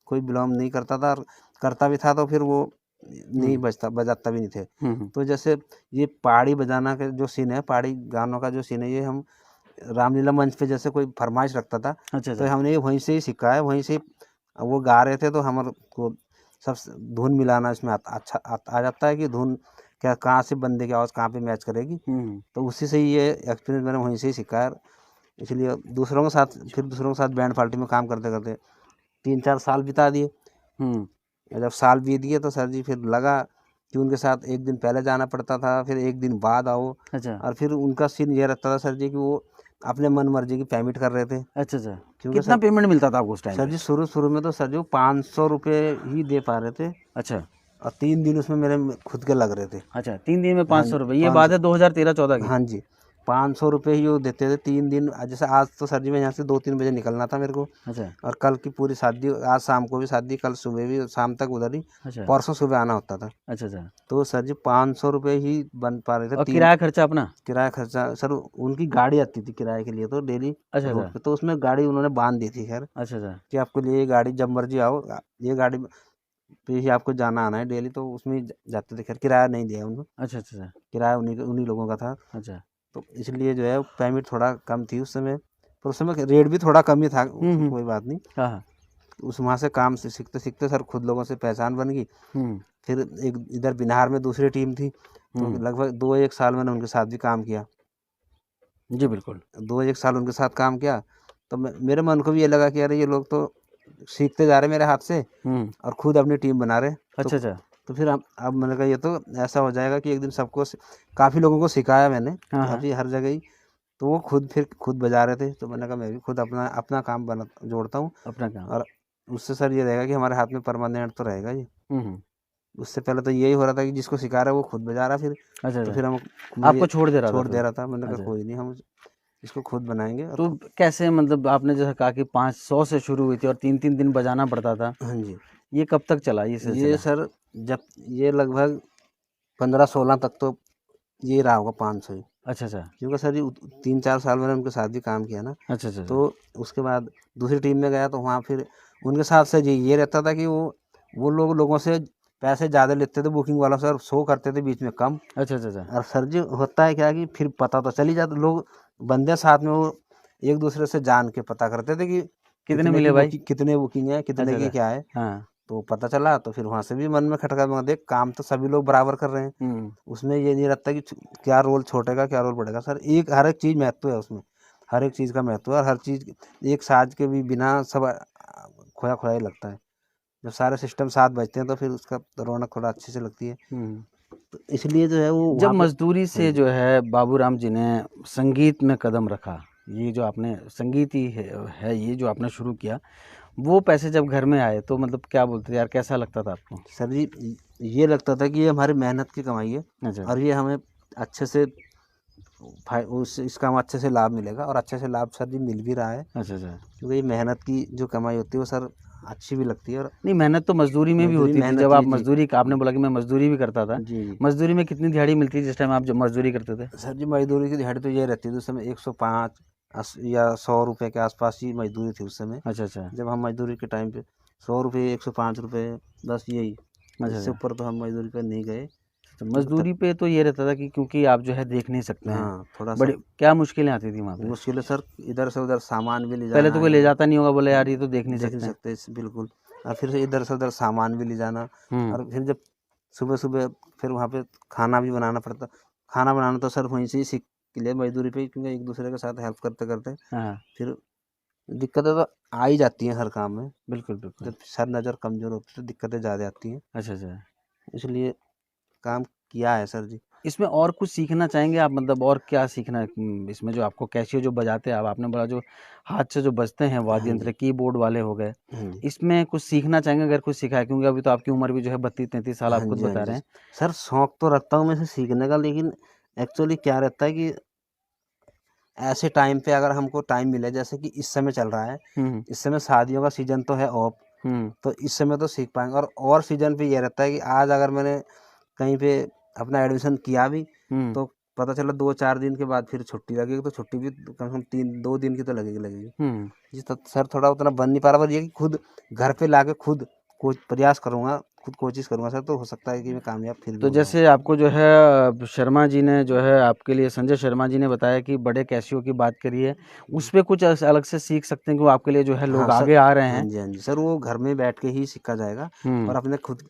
कोई बिलोंग नहीं करता था, और करता भी था तो फिर वो नहीं बजाता भी नहीं थे। तो जैसे ये पहाड़ी बजाना का जो सीन है, पहाड़ी गानों का जो सीन है, ये हम रामलीला मंच पे जैसे कोई फरमाइश रखता था, अच्छा तो अच्छा। हमने ये वहीं से ही सीखा है, वहीं से वो गा रहे थे, तो हमारे को सब धुन मिलाना इसमें आ जाता है कि धुन क्या कहाँ से बंदे की आवाज़ कहाँ पे मैच करेगी। तो उसी से ही ये एक्सपीरियंस मैंने वहीं से ही सीखा है। इसलिए दूसरों के साथ बैंड पार्टी में काम करते करते 3-4 साल बिता दिए। जब साल बीत गए, तो सर जी फिर लगा कि उनके साथ एक दिन पहले जाना पड़ता था, फिर एक दिन बाद आओ। अच्छा। और फिर उनका सीन ये रहता था सर जी कि वो अपने मन मर्जी की पेमेंट कर रहे थे। अच्छा अच्छा। क्योंकि कितना सर पेमेंट मिलता था आपको उस टाइम सर पे? जी शुरू में तो सर जी वो 500 रुपये ही दे पा रहे थे, अच्छा और 3 दिन उसमें मेरे खुद के लग रहे थे। अच्छा। 3 दिन में हाँ 500 जी, रुपये, ये बात 500। है 2013-14 की? हाँ जी, 500 रुपये ही वो देते थे 3 दिन। जैसे आज तो सर जी मैं यहाँ से 2-3 बजे निकलना था मेरे को, अच्छा और कल की पूरी शादी, आज शाम को भी शादी, कल सुबह भी, शाम तक उधर ही, अच्छा परसों सुबह आना होता था। अच्छा अच्छा। तो सर जी 500 रुपये ही बन पा रहे थे। और 3 किराया खर्चा अपना? किराया खर्चा सर, उनकी गाड़ी आती थी किराए के लिए तो डेली अच्छा रूट अच्छा पे, तो उसमें गाड़ी उन्होंने बांध दी थी खैर, अच्छा अच्छा कि आपको लिए ये गाड़ी जब मर्जी आओ, ये गाड़ी पे ही आपको जाना आना है डेली, तो उसमें ही जाते थे। खैर किराया नहीं दिया उनको, अच्छा अच्छा किराया उन्हीं लोगों का था। अच्छा। तो इसलिए जो है पेमेंट थोड़ा कम थी उस समय, पर उस समय रेट भी थोड़ा कम ही था, कोई बात नहीं। हाँ हाँ। उस वहाँ से काम से सीखते सीखते सर खुद लोगों से पहचान बन गई। फिर एक इधर बिहार में दूसरी टीम थी, तो लगभग 2-1 साल मैंने उनके साथ भी काम किया। जी बिल्कुल। 2-1 साल उनके साथ काम किया, तो मेरे मन को भी ये लगा कि अरे ये लोग तो सीखते जा रहे मेरे हाथ से और खुद अपनी टीम बना रहे। अच्छा अच्छा। तो फिर अब मैंने कहा ये तो ऐसा हो जाएगा कि एक दिन सबको काफ़ी लोगों को सिखाया मैंने, हाँ, काफ़ी हर जगह ही, तो वो खुद बजा रहे थे। तो मैंने कहा मैं भी खुद अपना अपना काम जोड़ता हूँ, अपना काम। और उससे सर ये रहेगा कि हमारे हाथ में परमानेंट तो रहेगा ये। हम्म। उससे पहले तो यही हो रहा था कि जिसको सिखा रहा है वो खुद बजा रहा, फिर अच्छा तो अच्छा। फिर हम आपको मुझे छोड़ दे रहा था छोड़ फिर। दे रहा था। मैंने कहा अच्छा। कोई नहीं, हम इसको खुद बनाएंगे। और तो कैसे, मतलब आपने जैसा कहा कि 500 से शुरू हुई थी और 3-3 दिन बजाना पड़ता था, हाँ जी, ये कब तक चला ये ये सिलसिला? सर जब ये लगभग 15-16 तक तो ये रहा होगा 500 ही। अच्छा अच्छा। क्योंकि सर ये 3-4 साल मैंने उनके साथ भी काम किया ना। अच्छा अच्छा अच्छा। तो उसके बाद दूसरी टीम में गया तो वहाँ फिर उनके साथ से ये रहता था कि वो लोगों से पैसे ज़्यादा लेते थे बुकिंग वालों से, और शो करते थे बीच में कम। अच्छा अच्छा अच्छा। और सर जी होता है क्या कि फिर पता तो चल ही जाता, लोग बंदे साथ में वो एक दूसरे से जान के पता करते थे कि कितने मिले भाई? कितने बुकिंग है, कितने अच्छा की अच्छा। क्या है। हाँ। तो पता चला तो फिर वहाँ से भी मन में खटका, मैं देख काम तो सभी लोग बराबर कर रहे हैं, उसमें ये नहीं रहता कि क्या रोल छोटे का क्या रोल बढ़ेगा। सर हर एक चीज़ महत्व है उसमें, हर एक चीज़ का महत्व है, और हर चीज़ एक साज के भी बिना सब खोया खोया ही लगता है। जब सारे सिस्टम साथ बजते हैं तो फिर उसका रौनक थोड़ा अच्छे से लगती है। तो इसलिए जो है वो जब वहाँ पे। मजदूरी हाँ से जी, जो है बाबूराम जी ने संगीत में कदम रखा, ये जो आपने संगीत ही है ये जो आपने शुरू किया, वो पैसे जब घर में आए तो मतलब क्या बोलते थे यार, कैसा लगता था आपको? सर जी ये लगता था कि ये हमारी मेहनत की कमाई है, अच्छा और ये हमें अच्छे से इसका हम अच्छे से लाभ मिलेगा, और अच्छे से लाभ सर जी मिल भी रहा है। अच्छा अच्छा। क्योंकि ये मेहनत की जो कमाई होती है वो सर अच्छी भी लगती है, और नहीं, मेहनत तो मजदूरी में भी मजदूरी होती थी। मेहनत जब जी आप जी मजदूरी, आपने बोला कि मैं मजदूरी भी करता था, जी जी। मजदूरी में कितनी दिहाड़ी मिलती थी जिस टाइम आप जब मजदूरी करते थे? सर जी मजदूरी की दिहाड़ी तो ये रहती थी उस समय 105 या 100 रुपये के आसपास ही मजदूरी थी उस समय। अच्छा अच्छा। जब हम मजदूरी के टाइम पे 100 रुपये, 105 रुपये, बस यही, अच्छा इससे अच्छा। ऊपर तो हम मजदूरी पे नहीं गए। तो क्योंकि मजदूरी पे तो ये रहता था कि क्योंकि आप जो है देख नहीं सकते हैं, हाँ थोड़ा सा बड़ी क्या मुश्किलें आती थी वहाँ पे? मुश्किल है सर, इधर से उधर सामान भी ले पहले तो जाना कोई ले है, जाता नहीं होगा, बोले यार ये तो देख नहीं देख नहीं सकते हैं। सकते बिल्कुल। और फिर से इधर से उधर सामान भी ले जाना, हम्म। और फिर जब सुबह सुबह फिर वहाँ पे खाना भी बनाना पड़ता। खाना बनाना तो सर वहीं से ही सीख लिया मजदूरी पे ही, क्योंकि एक दूसरे के साथ हेल्प करते करते हाँ। फिर दिक्कतें तो आ ही जाती हैं हर काम में। बिल्कुल बिल्कुल। जब सर नज़र कमज़ोर होती है तो दिक्कतें ज़्यादा आती हैं, अच्छा अच्छा। इसलिए काम किया है सर जी। इसमें और कुछ सीखना चाहेंगे आप, मतलब और क्या सीखना है इसमें, जो आपको कैसियो जो बजाते हैं आप, आपने बोला जो हाथ से जो बजते हैं वाद्य हाँ यंत्र, जी, कीबोर्ड वाले हो गए, हाँ जी, इसमें कुछ सीखना चाहेंगे अगर कुछ सीखा है? क्योंकि अभी तो आपकी उम्र भी जो है 32-33 साल आप हाँ खुद जी, हाँ बता जी। रहे हैं। सर शौक तो रखता हूँ मैं इसे सीखने का, लेकिन एक्चुअली क्या रहता है कि ऐसे टाइम पे अगर हमको टाइम मिले, जैसे कि इस समय चल रहा है, हम्म इस समय शादियों का सीजन तो है ऑफ, हम्म तो इस समय तो सीख पाएंगे। और सीजन पे ये रहता है कि आज अगर मैंने कहीं पे अपना एडमिशन किया भी, हम्म तो पता चला 2-4 दिन के बाद फिर छुट्टी लगेगी, तो छुट्टी भी कम से कम 2 दिन की तो लगेगी। हम्म। जी तो सर थोड़ा उतना बन नहीं पा रहा, पर ये कि खुद घर पे लाके खुद प्रयास करूँगा, खुद कोशिश करूँगा सर, तो हो सकता है कि मैं कामयाब फिर भी तो हो जाऊँ। जैसे आपको जो है शर्मा जी ने जो है आपके लिए, संजय शर्मा जी ने बताया कि बड़े कैसियो की बात करी है, उस पे कुछ अलग से सीख सकते हैं कि वो आपके लिए जो है हाँ लोग सर, आगे आ रहे हाँ हैं? जी, हाँ जी सर, वो घर में बैठ के ही सीखा जाएगा, हम्म और अपने खुद,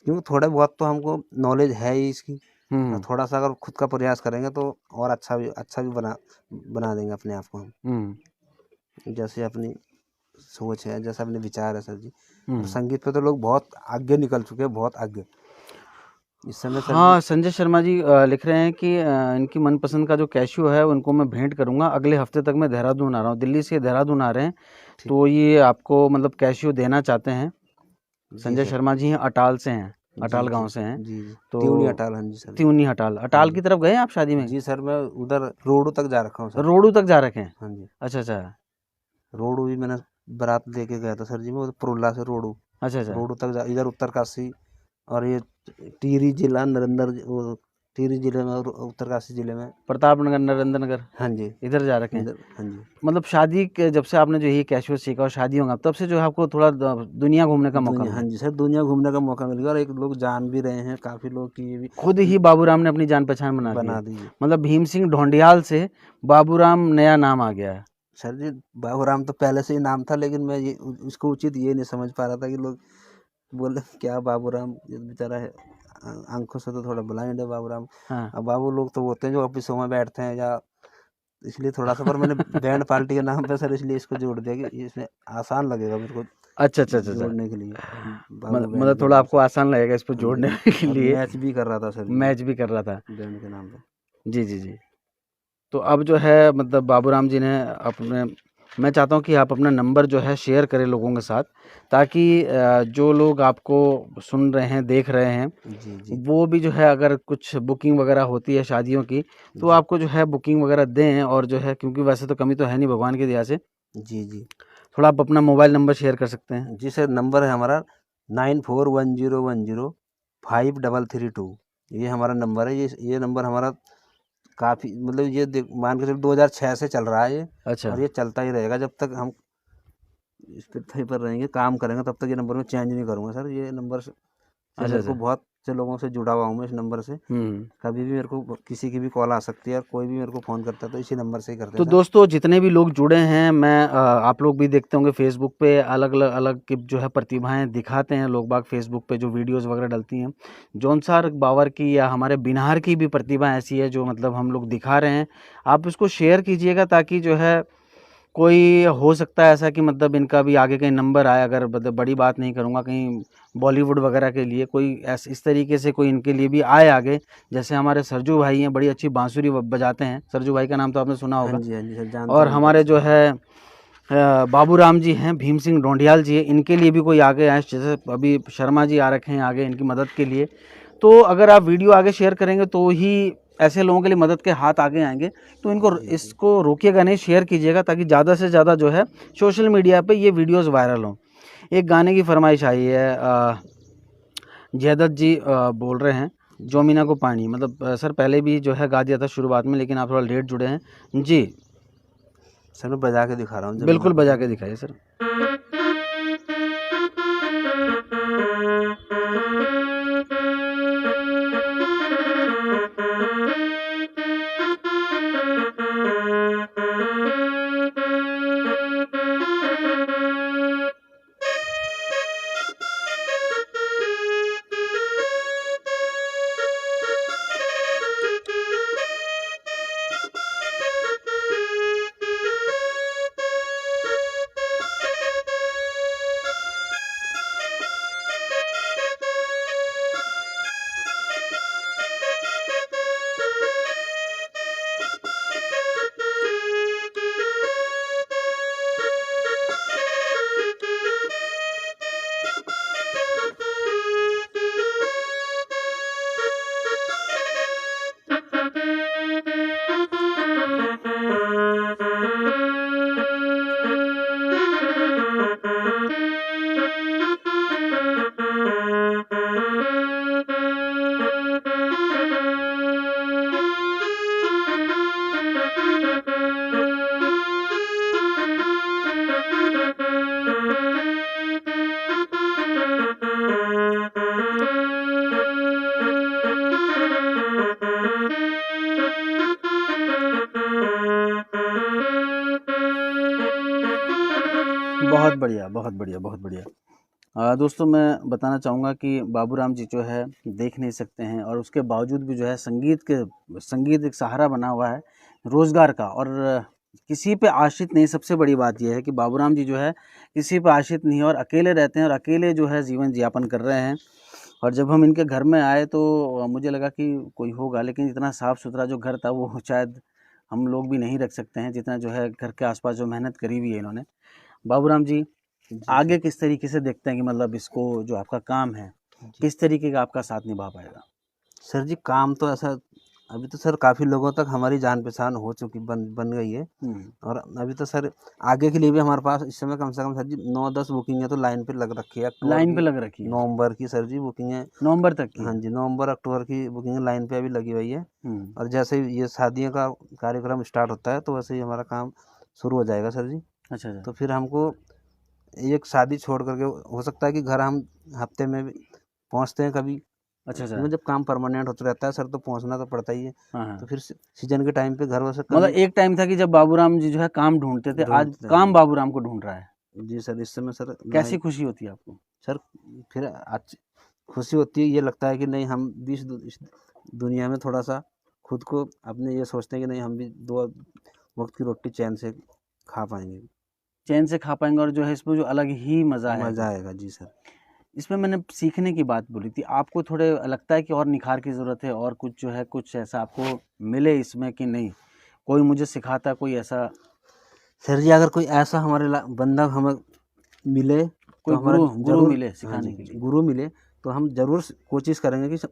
क्योंकि थोड़ा बहुत तो हमको नॉलेज है ही इसकी, और हम्म थोड़ा सा अगर खुद का प्रयास करेंगे तो और अच्छा भी बना बना देंगे अपने आप को हम। हम्म जैसे अपनी सोच है, जैसा अपने विचार है सर जी। और हम्म। संगीत पे तो लोग बहुत आगे निकल चुके हैं, बहुत आगे इस समय सर जी। हाँ, संजय शर्मा जी लिख रहे हैं कि इनकी मनपसंद का जो कैशियो है उनको मैं भेंट करूंगा, अगले हफ्ते तक मैं देहरादून आ रहा हूँ, दिल्ली से देहरादून आ रहे हैं, ठीक, तो ये आपको मतलब कैशियो देना चाहते हैं। जी संजय सर, शर्मा जी हैं, अटाल से हैं, जी अटाल जी गांव से हैं। जी जी, त्यूनी तो अटाल, हाँ जी सर जी। त्यूनी हटाल, हाँ अटाल जी, की तरफ गए हैं आप शादी में? जी सर मैं उधर रोडू तक जा रखा हूँ सर। रोडू तक जा रखे हैं? हाँ जी, अच्छा अच्छा। रोडू भी मैंने बारात लेके गया था सर जी, मैं उधर पुरुल्ला से रोडू, अच्छा अच्छा। रोडू तक इधर उत्तरकाशी, और ये टिहरी जिला वो टिहरी जिले में, और उत्तरकाशी जिले में। प्रतापनगर, नरेंद्र नगर, हाँ जी, इधर जा रखे हैं? इधर हाँ जी। मतलब शादी के जब से आपने जो ये कैशियो सीखा और शादी होगा तब से जो है आपको थोड़ा दुनिया घूमने का मौका दुनिया, हाँ मिला? जी सर, दुनिया घूमने का मौका मिल गया, और एक लोग जान भी रहे हैं, काफ़ी लोग की ये भी खुद ही बाबूराम ने अपनी जान पहचान बना दी बना है। दी है। मतलब भीम सिंह ढोंडियाल से बाबूराम नया नाम आ गया है। सर जी बाबूराम तो पहले से ही नाम था, लेकिन मैं ये उसको उचित ये नहीं समझ पा रहा था कि लोग बोले क्या बाबूराम, ये बेचारा है आंखों से तो थोड़ा ब्लाइंड है बाबूराम। हाँ। अब बाबू लोग तो होते हैं जो ऑफिसों में बैठते हैं, या इसलिए थोड़ा सा, पर मैंने बैंड पार्टी के नाम पे सर इसलिए इसको जोड़ दिया कि इसमें आसान लगेगा मेरे को। अच्छा अच्छा अच्छा अच्छा। जोड़ने के लिए बाबू बैंड मतलब के थोड़ा नाम आपको से। आसान लगेगा इसको हाँ जोड़ने जी, के और लिए। मैच भी कर रहा था सर जी मैच भी कर रहा था। बैंड के नाम पे। जी जी जी। तो अब जो है मतलब बाबूराम जी ने अपने, मैं चाहता हूँ कि आप अपना नंबर जो है शेयर करें लोगों के साथ, ताकि जो लोग आपको सुन रहे हैं, देख रहे हैं, जी जी वो भी जो है अगर कुछ बुकिंग वगैरह होती है शादियों की, तो जी आपको जो है बुकिंग वगैरह दें। और जो है, क्योंकि वैसे तो कमी तो है नहीं भगवान की दया से, जी जी थोड़ा आप अपना मोबाइल नंबर शेयर कर सकते हैं। जी सर, नंबर है हमारा 9410105332। ये हमारा नंबर है। ये नंबर हमारा काफ़ी मतलब ये मान के चलो 2006 से चल रहा है ये, अच्छा और ये चलता ही रहेगा जब तक हम इस पे पर रहेंगे, काम करेंगे, तब तक ये नंबर मैं चेंज नहीं करूँगा सर। ये नंबर से अच्छा मेरे को अच्छा। बहुत से लोगों से जुड़ा हुआ हूँ मैं इस नंबर से। हम्म। कभी भी मेरे को किसी की भी कॉल आ सकती है, और कोई भी मेरे को फ़ोन करता है तो इसी नंबर से ही करते तो हैं सर। दोस्तों जितने भी लोग जुड़े हैं, मैं आप लोग भी देखते होंगे फेसबुक पे अलग अलग अलग की जो है प्रतिभाएं दिखाते हैं लोग बाग, फेसबुक पे जो वीडियोस वगैरह डलती हैं। जौनसार बावर की या हमारे बिनहार की भी प्रतिभा ऐसी है जो मतलब हम लोग दिखा रहे हैं। आप इसको शेयर कीजिएगा, ताकि जो है कोई हो सकता है ऐसा कि मतलब इनका भी आगे कहीं नंबर आए। अगर मतलब बड़ी बात नहीं करूँगा, कहीं बॉलीवुड वगैरह के लिए कोई इस तरीके से कोई इनके लिए भी आए आगे। जैसे हमारे सरजू भाई हैं, बड़ी अच्छी बांसुरी बजाते हैं। सरजू भाई का नाम तो आपने सुना हाँ होगा। जी सर, जानता और हूँ उनको हमारे अच्छे जो से। है बाबूराम जी हैं, भीम सिंह ढोंडियाल जी हैं, इनके लिए भी कोई आगे आए। जैसे अभी शर्मा जी आ रखे हैं आगे इनकी मदद के लिए। तो अगर आप वीडियो आगे शेयर करेंगे तो ही ऐसे लोगों के लिए मदद के हाथ आगे आएंगे। तो इनको, जी जी इसको रोकिएगा नहीं, शेयर कीजिएगा, ताकि ज़्यादा से ज़्यादा जो है सोशल मीडिया पे ये वीडियोस वायरल हों। एक गाने की फरमाइश आई है, जयदत्त जी बोल रहे हैं, जी जोमिना को पानी। मतलब सर पहले भी जो है गा दिया था शुरुआत में, लेकिन आप थोड़ा लेट जुड़े हैं जी। सर, मैं बजा के दिखा रहा हूँ जमीना बिल्कुल को बजा के पानी। दिखाइए सर। बहुत बढ़िया, बहुत बढ़िया, बहुत बढ़िया। दोस्तों मैं बताना चाहूँगा कि बाबूराम जी जो है देख नहीं सकते हैं, और उसके बावजूद भी जो है संगीत एक सहारा बना हुआ है रोज़गार का। और किसी पे आश्रित नहीं। सबसे बड़ी बात यह है कि बाबूराम जी जो है किसी पे आश्रित नहीं है, और अकेले रहते हैं, और अकेले जो है जीवन यापन कर रहे हैं। और जब हम इनके घर में आए तो मुझे लगा कि कोई होगा, लेकिन इतना साफ़ सुथरा जो घर था वो शायद हम लोग भी नहीं रख सकते हैं, जितना जो है घर के आसपास जो मेहनत करी हुई है इन्होंने। बाबूराम जी जी आगे सर। किस तरीके से देखते हैं कि मतलब इसको, जो आपका काम है, जी किस तरीके का आपका साथ निभा पाएगा? सर जी, काम तो ऐसा अभी तो सर काफ़ी लोगों तक हमारी जान पहचान हो चुकी, बन बन गई है। और अभी तो सर आगे के लिए भी हमारे पास इस समय कम से कम सर जी 9-10 बुकिंग है तो लाइन पे लग रखी है, अक्टूबर लाइन पे की, लग रखी है, नवंबर की सर जी बुकिंग है। नवंबर तक की हाँ है। जी, नवंबर अक्टूबर की बुकिंग लाइन पे अभी लगी हुई है। हम्म। और जैसे ही ये शादियों का कार्यक्रम स्टार्ट होता है तो वैसे ही हमारा काम शुरू हो जाएगा सर जी। अच्छा अच्छा। तो फिर हमको एक शादी छोड़ करके हो सकता है कि घर हम हफ्ते में भी पहुँचते हैं कभी, अच्छा अच्छा। क्योंकि जब काम परमानेंट होता रहता है सर तो पहुँचना तो पड़ता ही है। हाँ तो हाँ। फिर सीजन के टाइम पे घर वैसे मतलब कभी एक टाइम था कि जब बाबूराम जी जो है काम ढूंढते थे, आज ढूंढते काम हैं। बाबूराम को ढूंढ रहा है। जी सर, इस समय सर कैसी लाइन खुशी होती है आपको? सर, फिर आज खुशी होती है, ये लगता है कि नहीं हम भी इस दुनिया में थोड़ा सा खुद को अपने ये सोचते हैं कि नहीं हम भी 2 वक्त की रोटी चैन से खा पाएंगे। चैन से खा पाएंगे और जो है इसमें जो अलग ही मज़ा है। मज़ा आएगा जी सर। इसमें मैंने सीखने की बात बोली थी, आपको थोड़े लगता है कि और निखार की ज़रूरत है, और कुछ जो है कुछ ऐसा आपको मिले इसमें कि नहीं, कोई मुझे सिखाता कोई ऐसा? सर जी अगर कोई ऐसा बंदा हमें मिले कोई तो हमारा गुरु जरूर, मिले हाँ सिखाने जी, के लिए? गुरु मिले तो हम जरूर कोशिश करेंगे कि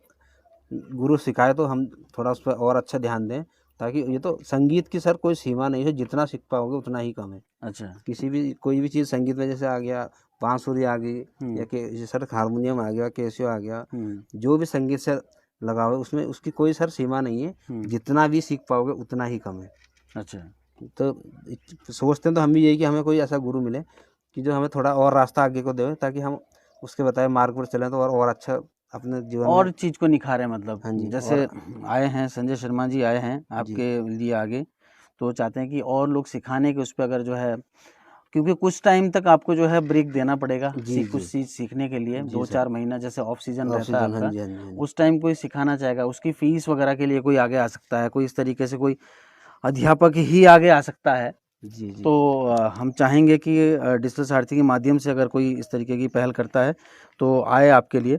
गुरु सिखाए तो हम थोड़ा उस पर और अच्छा ध्यान दें, ताकि ये तो संगीत की सर कोई सीमा नहीं है, जितना सीख पाओगे उतना ही कम है। अच्छा। किसी भी कोई भी चीज़ संगीत में जैसे आ गया बांसुरी आ गई या कि सर हारमोनियम आ गया, कैसियो आ गया, जो भी संगीत से लगाओ उसमें उसकी कोई सर सीमा नहीं है, जितना भी सीख पाओगे उतना ही कम है। अच्छा। तो सोचते हैं तो हम भी यही कि हमें कोई ऐसा गुरु मिले कि जो हमें थोड़ा और रास्ता आगे को दे, ताकि हम उसके बताए मार्ग पर चलें तो और अच्छा अपने जीवन और में। चीज़ को निखारें, मतलब हाँ जी, जैसे और आए हैं संजय शर्मा जी आए हैं आपके लिए आगे, तो चाहते हैं कि और लोग सिखाने के उस पर अगर जो है, क्योंकि कुछ टाइम तक आपको जो है ब्रेक देना पड़ेगा कुछ चीज़ सीखने के लिए, 2-4 महीना जैसे ऑफ सीजन रहता है ऑक्सीजन, हाँ आपका, जी, हाँ जी, हाँ जी। उस टाइम कोई सिखाना चाहेगा, उसकी फीस वगैरह के लिए कोई आगे आ सकता है, कोई इस तरीके से कोई अध्यापक ही आगे आ सकता है। जी जी। तो हम चाहेंगे कि डिजिटल सारथी के माध्यम से अगर कोई इस तरीके की पहल करता है तो आए आपके लिए।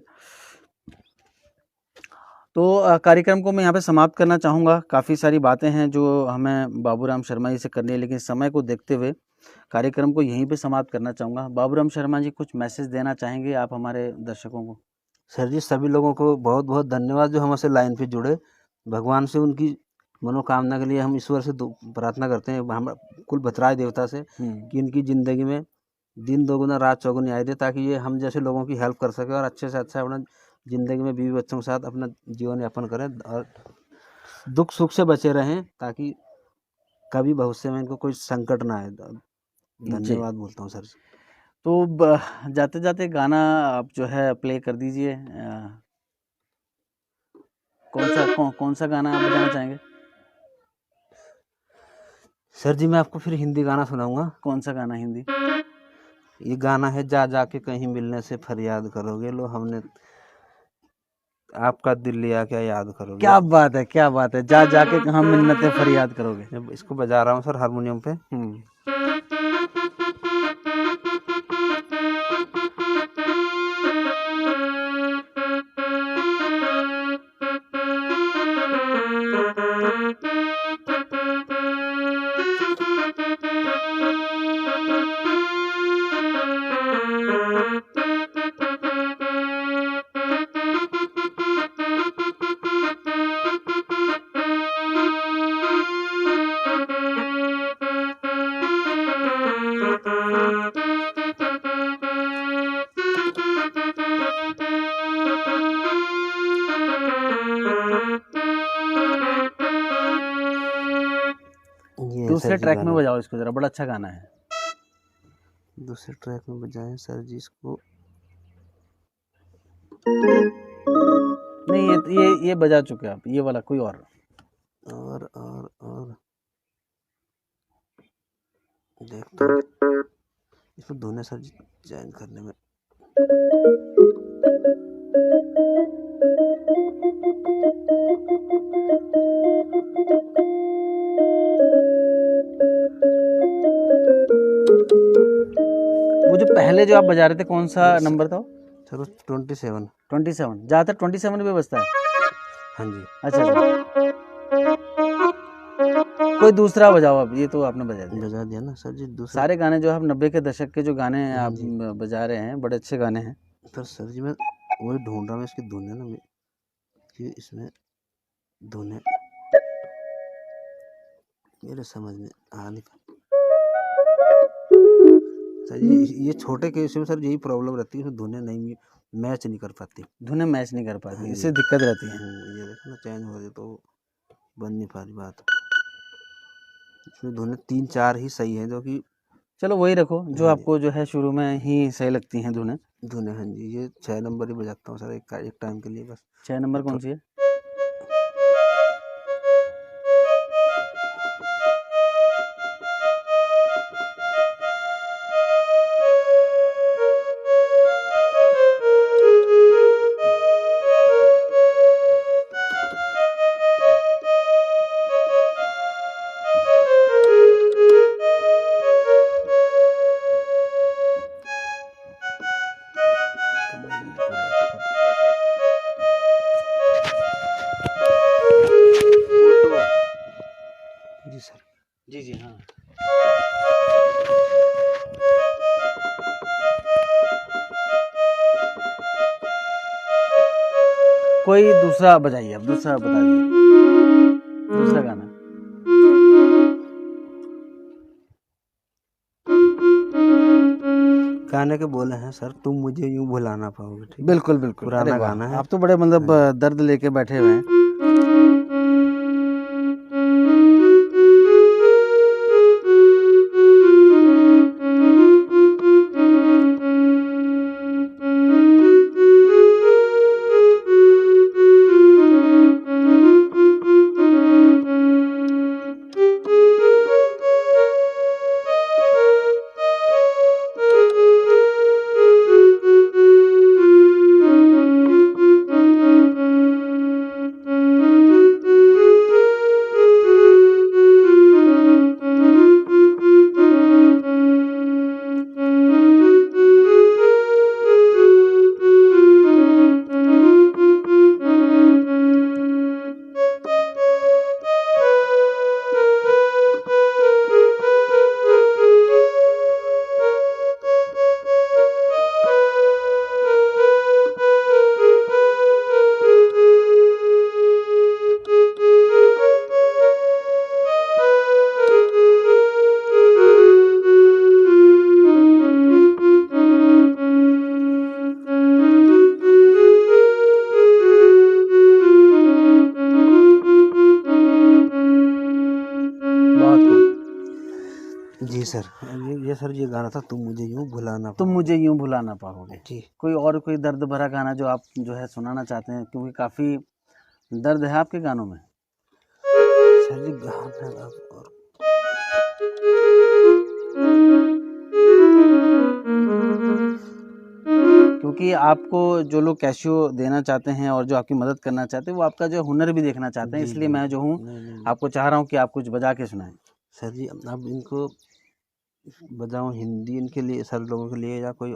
तो कार्यक्रम को मैं यहाँ पे समाप्त करना चाहूँगा। काफ़ी सारी बातें हैं जो हमें बाबूराम शर्मा जी से करनी है, लेकिन समय को देखते हुए कार्यक्रम को यहीं पे समाप्त करना चाहूँगा। बाबूराम शर्मा जी कुछ मैसेज देना चाहेंगे आप हमारे दर्शकों को? सर जी सभी लोगों को बहुत बहुत धन्यवाद जो हमसे लाइन पे जुड़े। भगवान से उनकी मनोकामना के लिए हम ईश्वर से प्रार्थना करते हैं, हम कुल भतराय देवता से, कि इनकी ज़िंदगी में दिन दोगुना रात चौगुनी आए दे, ताकि ये हम जैसे लोगों की हेल्प कर सके और अच्छे से अच्छा अपना ज़िंदगी में बीवी बच्चों के साथ अपना जीवन यापन करें और दुख सुख से बचे रहें, ताकि कभी भविष्य में इनको कोई संकट ना आए। धन्यवाद बोलता हूँ सर जी। तो जाते जाते गाना आप जो है प्ले कर दीजिए। कौन सा गाना आप बजाना चाहेंगे? सर जी मैं आपको फिर हिंदी गाना सुनाऊंगा। कौन सा गाना हिंदी? ये गाना है जा जाके कहीं मिलने से फरियाद करोगे, लो हमने आपका दिल लिया क्या याद करोगे। क्या बात है, क्या बात है, जा जाके कहाँ मिन्नतें फरियाद करोगे। मैं इसको बजा रहा हूँ सर हारमोनियम पे। दूसरे ट्रैक में बजाओ इसको जरा, बड़ा अच्छा गाना है। दूसरे ट्रैक में बजाएं सर जी इसको। नहीं ये बजा चुके आप, ये वाला कोई और देखता हूँ इसमें धुन है सर जी चयन करने में। वो जो पहले जो आप बजा रहे थे कौन सा नंबर था? सर 27। 27 ज़्यादातर 27 पे बजता है। हाँ जी। अच्छा कोई दूसरा बजाओ, अब ये तो आपने बजा दिया ना सर जी। दूसरा सारे गाने जो आप 90 के दशक के जो गाने आप बजा रहे हैं बड़े अच्छे गाने हैं। तो सर जी मैं वही ढूंढ रहा हूँ इसकी धुन है ना, कि इसमें धुन है मेरे समझ में आ नहीं पा सर जी। ये छोटे केस में सर यही प्रॉब्लम रहती है, इसमें धुनें नहीं मैच नहीं कर पाती। धुनें मैच नहीं कर पाती, इससे दिक्कत रहती है। ये देखो ना चेंज हो रही तो बन नहीं पा रही बात। इसमें धुनें 3-4 ही सही है, जो कि चलो वही रखो जो आपको जो है शुरू में ही सही लगती हैं धुनें। हाँ जी। ये 6 नंबर ही बजाता हूँ सर एक टाइम के लिए बस। 6 नंबर कौन सी है? कोई दूसरा बजाइए, अब दूसरा बता दिए, दूसरा गाना। गाने के बोले हैं सर, तुम मुझे यूं भुला ना पाओगे, ठीक है? बिल्कुल बिल्कुल, अरे पुराना वाह, गाना है। आप तो बड़े मतलब दर्द लेके बैठे हुए हैं। जी सर, ये सर ये गाना था, तुम मुझे यूं भुला ना तुम पाओगे। मुझे यूं भुला ना पाओगे। जी कोई और कोई दर्द भरा गाना जो आप जो है सुनाना चाहते हैं, क्योंकि काफ़ी दर्द है आपके गानों में। सर जी गाना और क्योंकि आपको जो लोग कैशियो देना चाहते हैं और जो आपकी मदद करना चाहते हैं, वो आपका जो हुनर भी देखना चाहते हैं, जी इसलिए जी मैं जो हूँ नहीं नहीं आपको चाह रहा हूँ कि आप कुछ बजा के सुनाएं। सर जी, अब इनको बजाऊं हिंदी इनके लिए, सर लोगों के लिए, या कोई?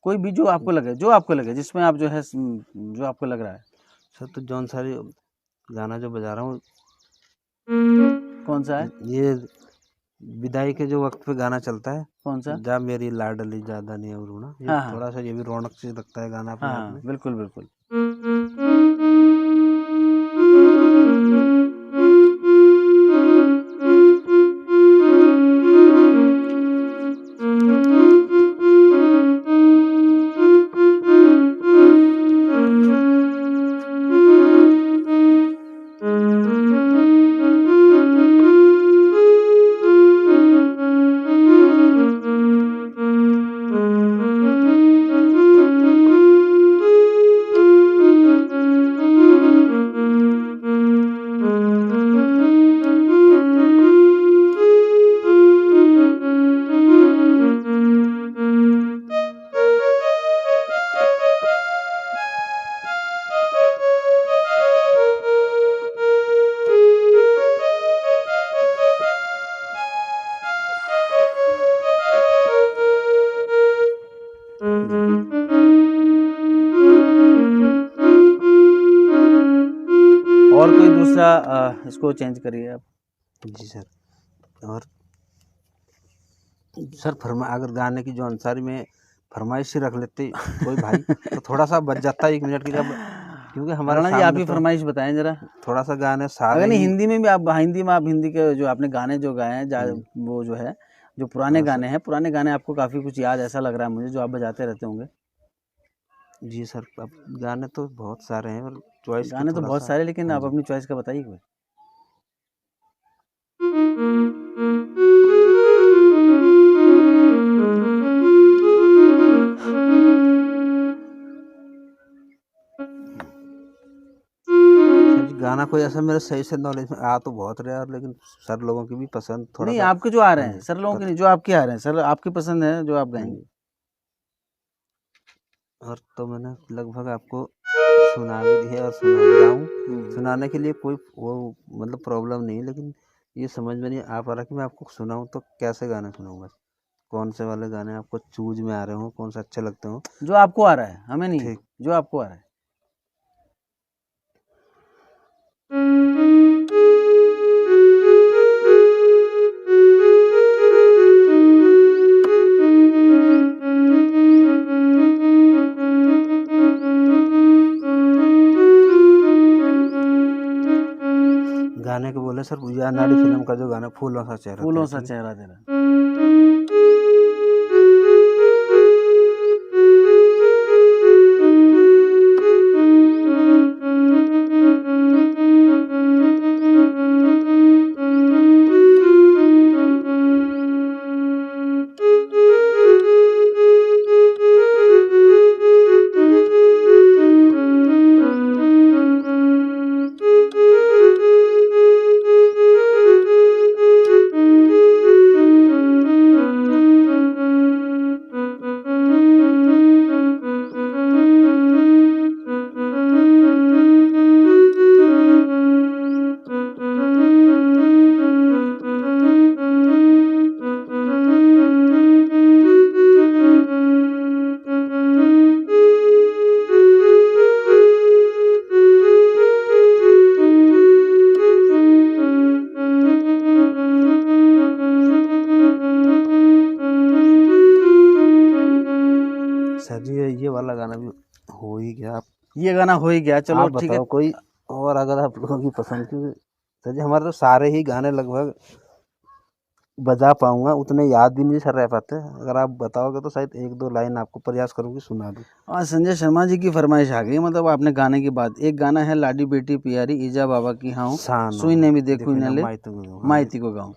कोई भी जो आपको लगे, जो आपको लगे, जिसमें आप जो है जो आपको लग रहा है। सर तो जौन सारी गाना जो बजा रहा हूँ, कौन सा है? ये विदाई के जो वक्त पे गाना चलता है, कौन सा? जा मेरी लाडली ज्यादा नहीं और रूना, ये हाँ हाँ थोड़ा सा ये भी रौनक से लगता है गाना अपने हाँ आप हाँ, में। बिल्कुल बिल्कुल। और कोई दूसरा इसको चेंज करिए आप। जी सर, और सर अगर गाने की जो अंसारी में फरमाइश ही रख लेते कोई भाई तो थोड़ा सा बच जाता 1 मिनट की, जब क्योंकि हमारे राणा जी, आप सामने ही तो फरमाइश बताएं जरा। थोड़ा सा गाने सारे अगर नहीं ही। हिंदी में भी, आप हिंदी में, आप हिंदी के जो आपने गाने जो गाए हैं, वो जो है जो पुराने हाँ सर, गाने हैं, पुराने गाने आपको काफ़ी कुछ याद ऐसा लग रहा है मुझे, जो आप बजाते रहते होंगे। जी सर, अब गाने तो बहुत सारे हैं और चॉइस की गाने तो थोड़ा बहुत सा। सारे, लेकिन हाँ आप जी, अपनी चॉइस का बताइए कोई। सर जी गाना कोई ऐसा मेरे सही से नॉलेज में आ तो बहुत रहा है, लेकिन सर लोगों की भी पसंद थोड़ा नहीं, सा। आपके जो आ रहे हाँ हैं जी, सर, लोगों के नहीं, जो आपके आ रहे हैं सर, आपकी पसंद है जो आप गाएंगे। और तो मैंने लगभग आपको सुना भी दी है और सुना भी रहा हूँ। सुनाने के लिए कोई वो मतलब प्रॉब्लम नहीं है, लेकिन ये समझ में नहीं आ पा रहा कि मैं आपको सुनाऊँ तो कैसे गाने सुनाऊँगा, कौन से वाले गाने आपको चूज में आ रहे हो, कौन से अच्छे लगते हो। जो आपको आ रहा है, हमें नहीं, ठीक, जो आपको आ रहा है। सर ये अनाड़ी फिल्म का जो गाना फूलों सा चेहरा फूलों तेरा। सा चेहरा तेरा। सर जी ये वाला गाना भी हो ही गया। आप ये गाना हो ही गया, चलो आप ठीक है। बताओ कोई और अगर आप लोगों की पसंद की। सर जी हमारे तो सारे ही गाने लगभग बजा पाऊंगा, उतने याद भी नहीं सर रह पाते। अगर आप बताओगे तो शायद एक दो लाइन आपको प्रयास करूँगी सुना दूँ। आज संजय शर्मा जी की फरमाइश आ गई, मतलब आपने गाने की बात, एक गाना है लाडी बेटी प्यारी ईजा बाबा की हाँ शान सुई ने भी देखू देखो न ना ले माई तुम हाँ। माइती को गाऊं।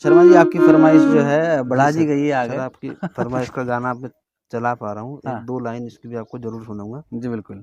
शर्मा जी आपकी फरमाइश जो है बढ़ा दी गई है सर आगे। आपकी फरमाइश का गाना आप चला पा रहा हूँ, हाँ एक दो लाइन इसकी भी आपको जरूर सुनाऊंगा। जी बिल्कुल।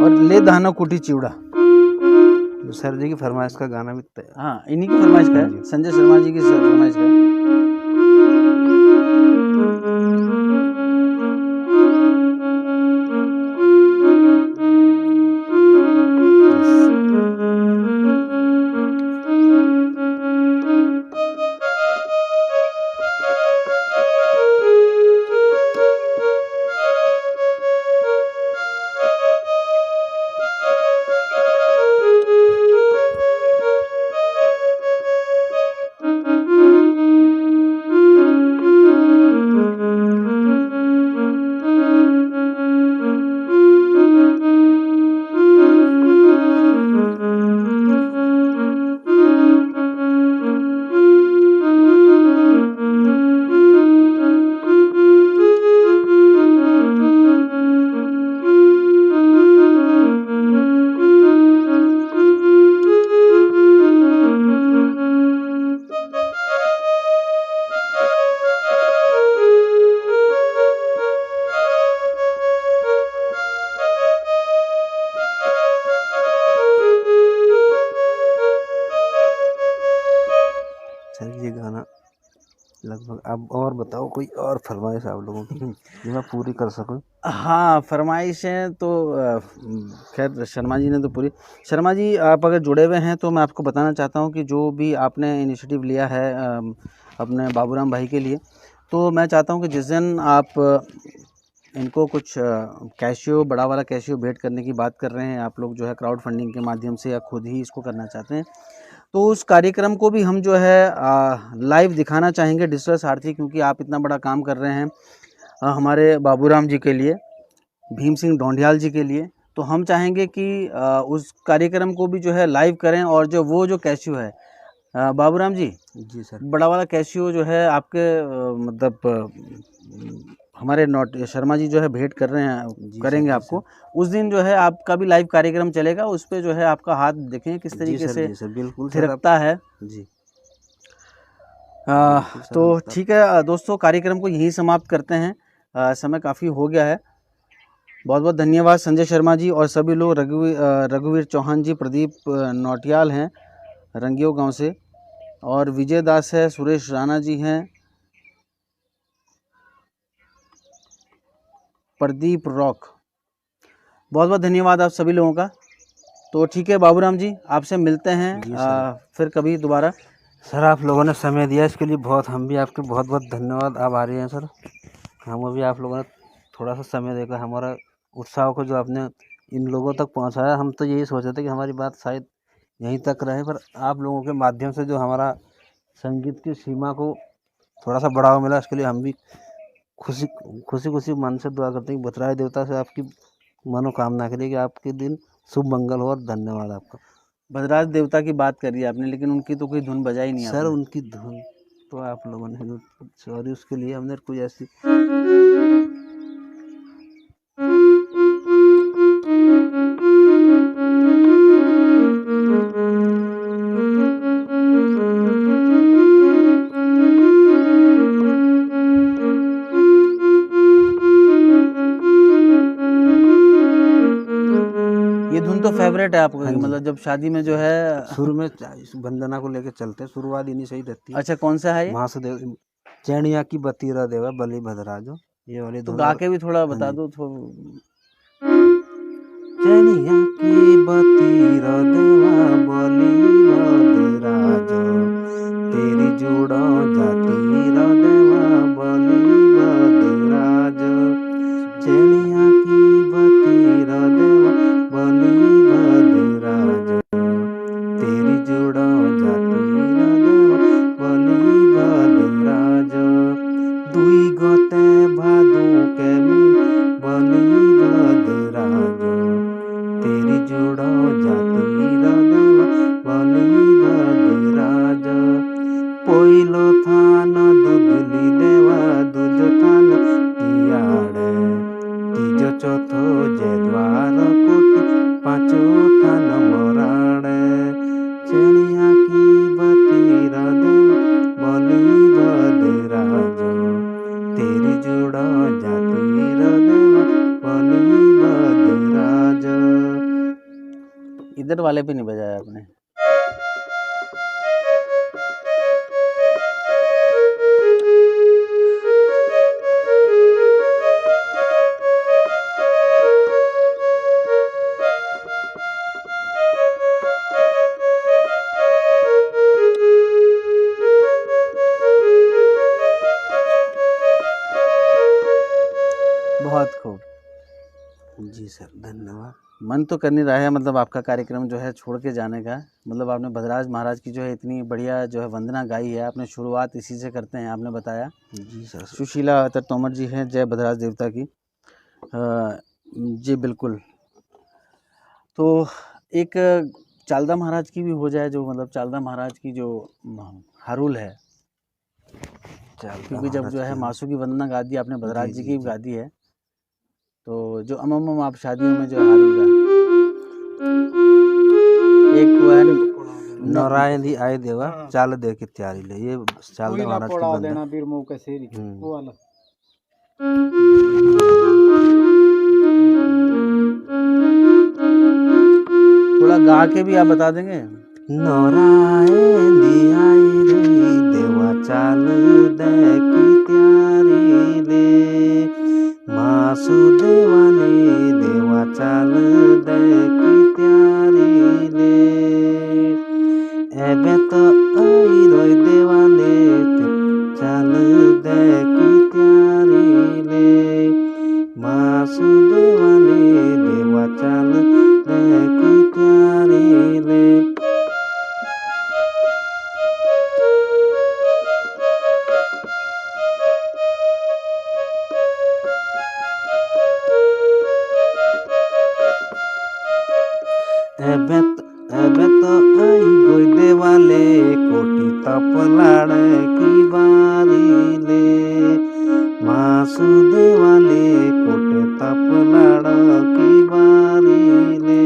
और ले दाना कुटी चिवड़ा, सर जी की फरमाइश का गाना भी हाँ इन्हीं की फरमाइश का है, संजय शर्मा जी की फरमाइश का है। सर ये गाना लगभग अब और बताओ कोई और फरमाइश आप लोगों की जो मैं पूरी कर सकूं। हाँ फरमाइशें तो खैर शर्मा जी ने तो पूरी। शर्मा जी आप अगर जुड़े हुए हैं तो मैं आपको बताना चाहता हूँ कि जो भी आपने इनिशिएटिव लिया है अपने बाबूराम भाई के लिए, तो मैं चाहता हूँ कि जिस दिन आप इनको कुछ कैशियो, बड़ा वाला कैशियो भेंट करने की बात कर रहे हैं आप लोग, जो है क्राउड फंडिंग के माध्यम से या खुद ही इसको करना चाहते हैं, तो उस कार्यक्रम को भी हम जो है लाइव दिखाना चाहेंगे डिजिटल सारथी, क्योंकि आप इतना बड़ा काम कर रहे हैं हमारे बाबूराम जी के लिए, भीम सिंह ढोंडियाल जी के लिए। तो हम चाहेंगे कि उस कार्यक्रम को भी जो है लाइव करें, और जो कैशियो है बाबूराम जी सर बड़ा वाला कैशियो जो है आपके मतलब हमारे शर्मा जी जो है भेंट कर रहे हैं, करेंगे आपको। उस दिन जो है आपका भी लाइव कार्यक्रम चलेगा, उस पे जो है आपका हाथ देखें किस तरीके से बिल्कुल थिरकता है। जी बिल्कुल सर, तो उसका ठीक है दोस्तों, कार्यक्रम को यहीं समाप्त करते हैं, समय काफ़ी हो गया है। बहुत बहुत धन्यवाद संजय शर्मा जी और सभी लोग, रघुवीर चौहान जी, प्रदीप नौटियाल हैं रंगियो गांव से, और विजय दास है, सुरेश राणा जी हैं, प्रदीप रॉक। बहुत बहुत धन्यवाद आप सभी लोगों का। तो ठीक है बाबूराम जी, आपसे मिलते हैं जी सर। फिर कभी दोबारा। सर आप लोगों ने समय दिया इसके लिए बहुत, हम भी आपके बहुत बहुत धन्यवाद आभारी हैं सर। हम भी आप लोगों ने थोड़ा सा समय देकर हमारा उत्साह को जो आपने इन लोगों तक पहुंचाया, हम तो यही सोच रहे थे कि हमारी बात शायद यहीं तक रहे, पर आप लोगों के माध्यम से जो हमारा संगीत की सीमा को थोड़ा सा बढ़ावा मिला, इसके लिए हम भी खुशी खुशी खुशी मन से दुआ करते हैं कि बतराय देवता से आपकी मनोकामना के लिए कि आपके दिन शुभ मंगल हो, और धन्यवाद आपका। भद्राज देवता की बात करी आपने, लेकिन उनकी तो कोई धुन बजाई नहीं सर आपने। उनकी धुन तो आप लोगों ने, सॉरी उसके लिए हमने कोई ऐसी ये धुन तो फेवरेट है आपको, हाँ जी। मतलब जब शादी में जो है। शुरू में वंदना को लेके चलते हैं, शुरुआत इन्हीं से ही रहती है। अच्छा, कौन सा है ये? महासदेव चैनिया की बतीरा देवा बलि भद्राजो, ये वाली तो धुन। गा और के भी थोड़ा हाँ बता जी। दो चैनिया की बतीरा देवा बलि भद्राजो, तेरी जोड़ो जाती रा देवा बलि भद्राजो। चैनिया की बतीरा देवा बलि भद्राजो, तेरी जोड़ो जाती रा देवा बलि भद्राजो। दुई गते भादु केमी बलि भद्राजो, तेरी जोड़ो जाती रा देवा बलि भद्राजो। पइलो थान दुधली देवा दुज थान तियाड़े, तीजो चौथो जे द्वार कोटी पाँचो थान मराड़े। चैनिया की बतीरा देवा बलि भद्राजो, तेरी जोड़ो जाती रा देवा बलि भद्राजो। इधर वाले पे नहीं बजाया आपने। बहुत खूब। जी सर, धन्यवाद। मन तो कर नहीं रहा है, मतलब आपका कार्यक्रम जो है छोड़ के जाने का। मतलब आपने भद्राज महाराज की जो है इतनी बढ़िया जो है वंदना गाई है, आपने शुरुआत इसी से करते हैं आपने बताया। जी सर। सुशीला अतर तोमर जी हैं, जय भद्राज देवता की। जी बिल्कुल। तो एक चालदा महाराज की भी हो जाए, जो मतलब चालदा महाराज की जो हारुल है, क्योंकि जब जो है मासू की वंदना गा दी आपने, भद्राज जी की भी गा दी है, तो जो अमम आप शादियों में जो हारुल गा एक बार नारायण दी आए देवा चाल दे के तैयारी ले, ये चालदा महाराज की बंदा बीर मुंह का शेरी वो वाला। थोड़ा गा के भी आप बता देंगे। नारायण दी आए रे देवा चाल दे की तैयारी ले, मासुदेवा ने देवा चाल दे की तैयारी ले। एबे तो आई रोई देवाले चाल दे की तैयारी ले, मासुदेवा ने देवा चाल दे की तैयारी ले। एबे तो आई गोई देवाले कोटी तपलाड़े की बारी ले, मासुदेवाले कोटे तपलाड़ की बारी ले।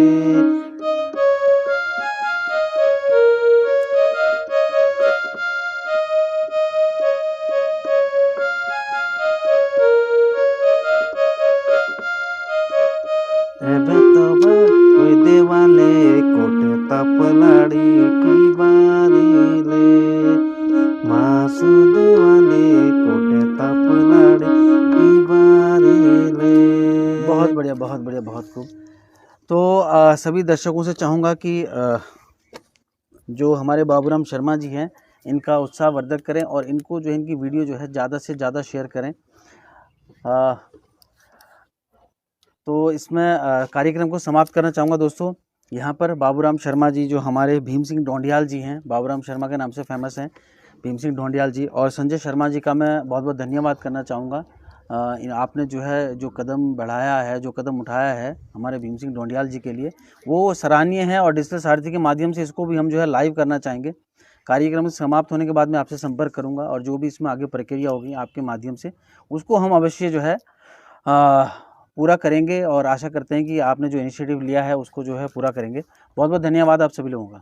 ओय देवाले कोटे तपलाडी कई बारीले वासुदेवाले कोटे तपलाडी कई बारीले। बहुत बढ़िया, बहुत बढ़िया, बहुत खूब। तो सभी दर्शकों से चाहूँगा कि जो हमारे बाबूराम शर्मा जी हैं इनका उत्साहवर्धक करें और इनको जो है इनकी वीडियो जो है ज़्यादा से ज़्यादा शेयर करें। तो इसमें कार्यक्रम को समाप्त करना चाहूँगा दोस्तों। यहाँ पर बाबूराम शर्मा जी जो हमारे भीम सिंह ढोंडियाल जी हैं, बाबूराम शर्मा के नाम से फेमस हैं भीम सिंह ढोंडियाल जी, और संजय शर्मा जी का मैं बहुत बहुत धन्यवाद करना चाहूँगा। आपने जो है जो कदम बढ़ाया है, जो कदम उठाया है हमारे भीम सिंह ढोंडियाल जी के लिए, वो सराहनीय है और डिजिटल सारथी के माध्यम से इसको भी हम जो है लाइव करना चाहेंगे। कार्यक्रम समाप्त होने के बाद मैं आपसे संपर्क करूंगा और जो भी इसमें आगे प्रक्रिया होगी आपके माध्यम से उसको हम अवश्य जो है पूरा करेंगे और आशा करते हैं कि आपने जो इनिशिएटिव लिया है उसको जो है पूरा करेंगे। बहुत बहुत धन्यवाद आप सभी लोगों का।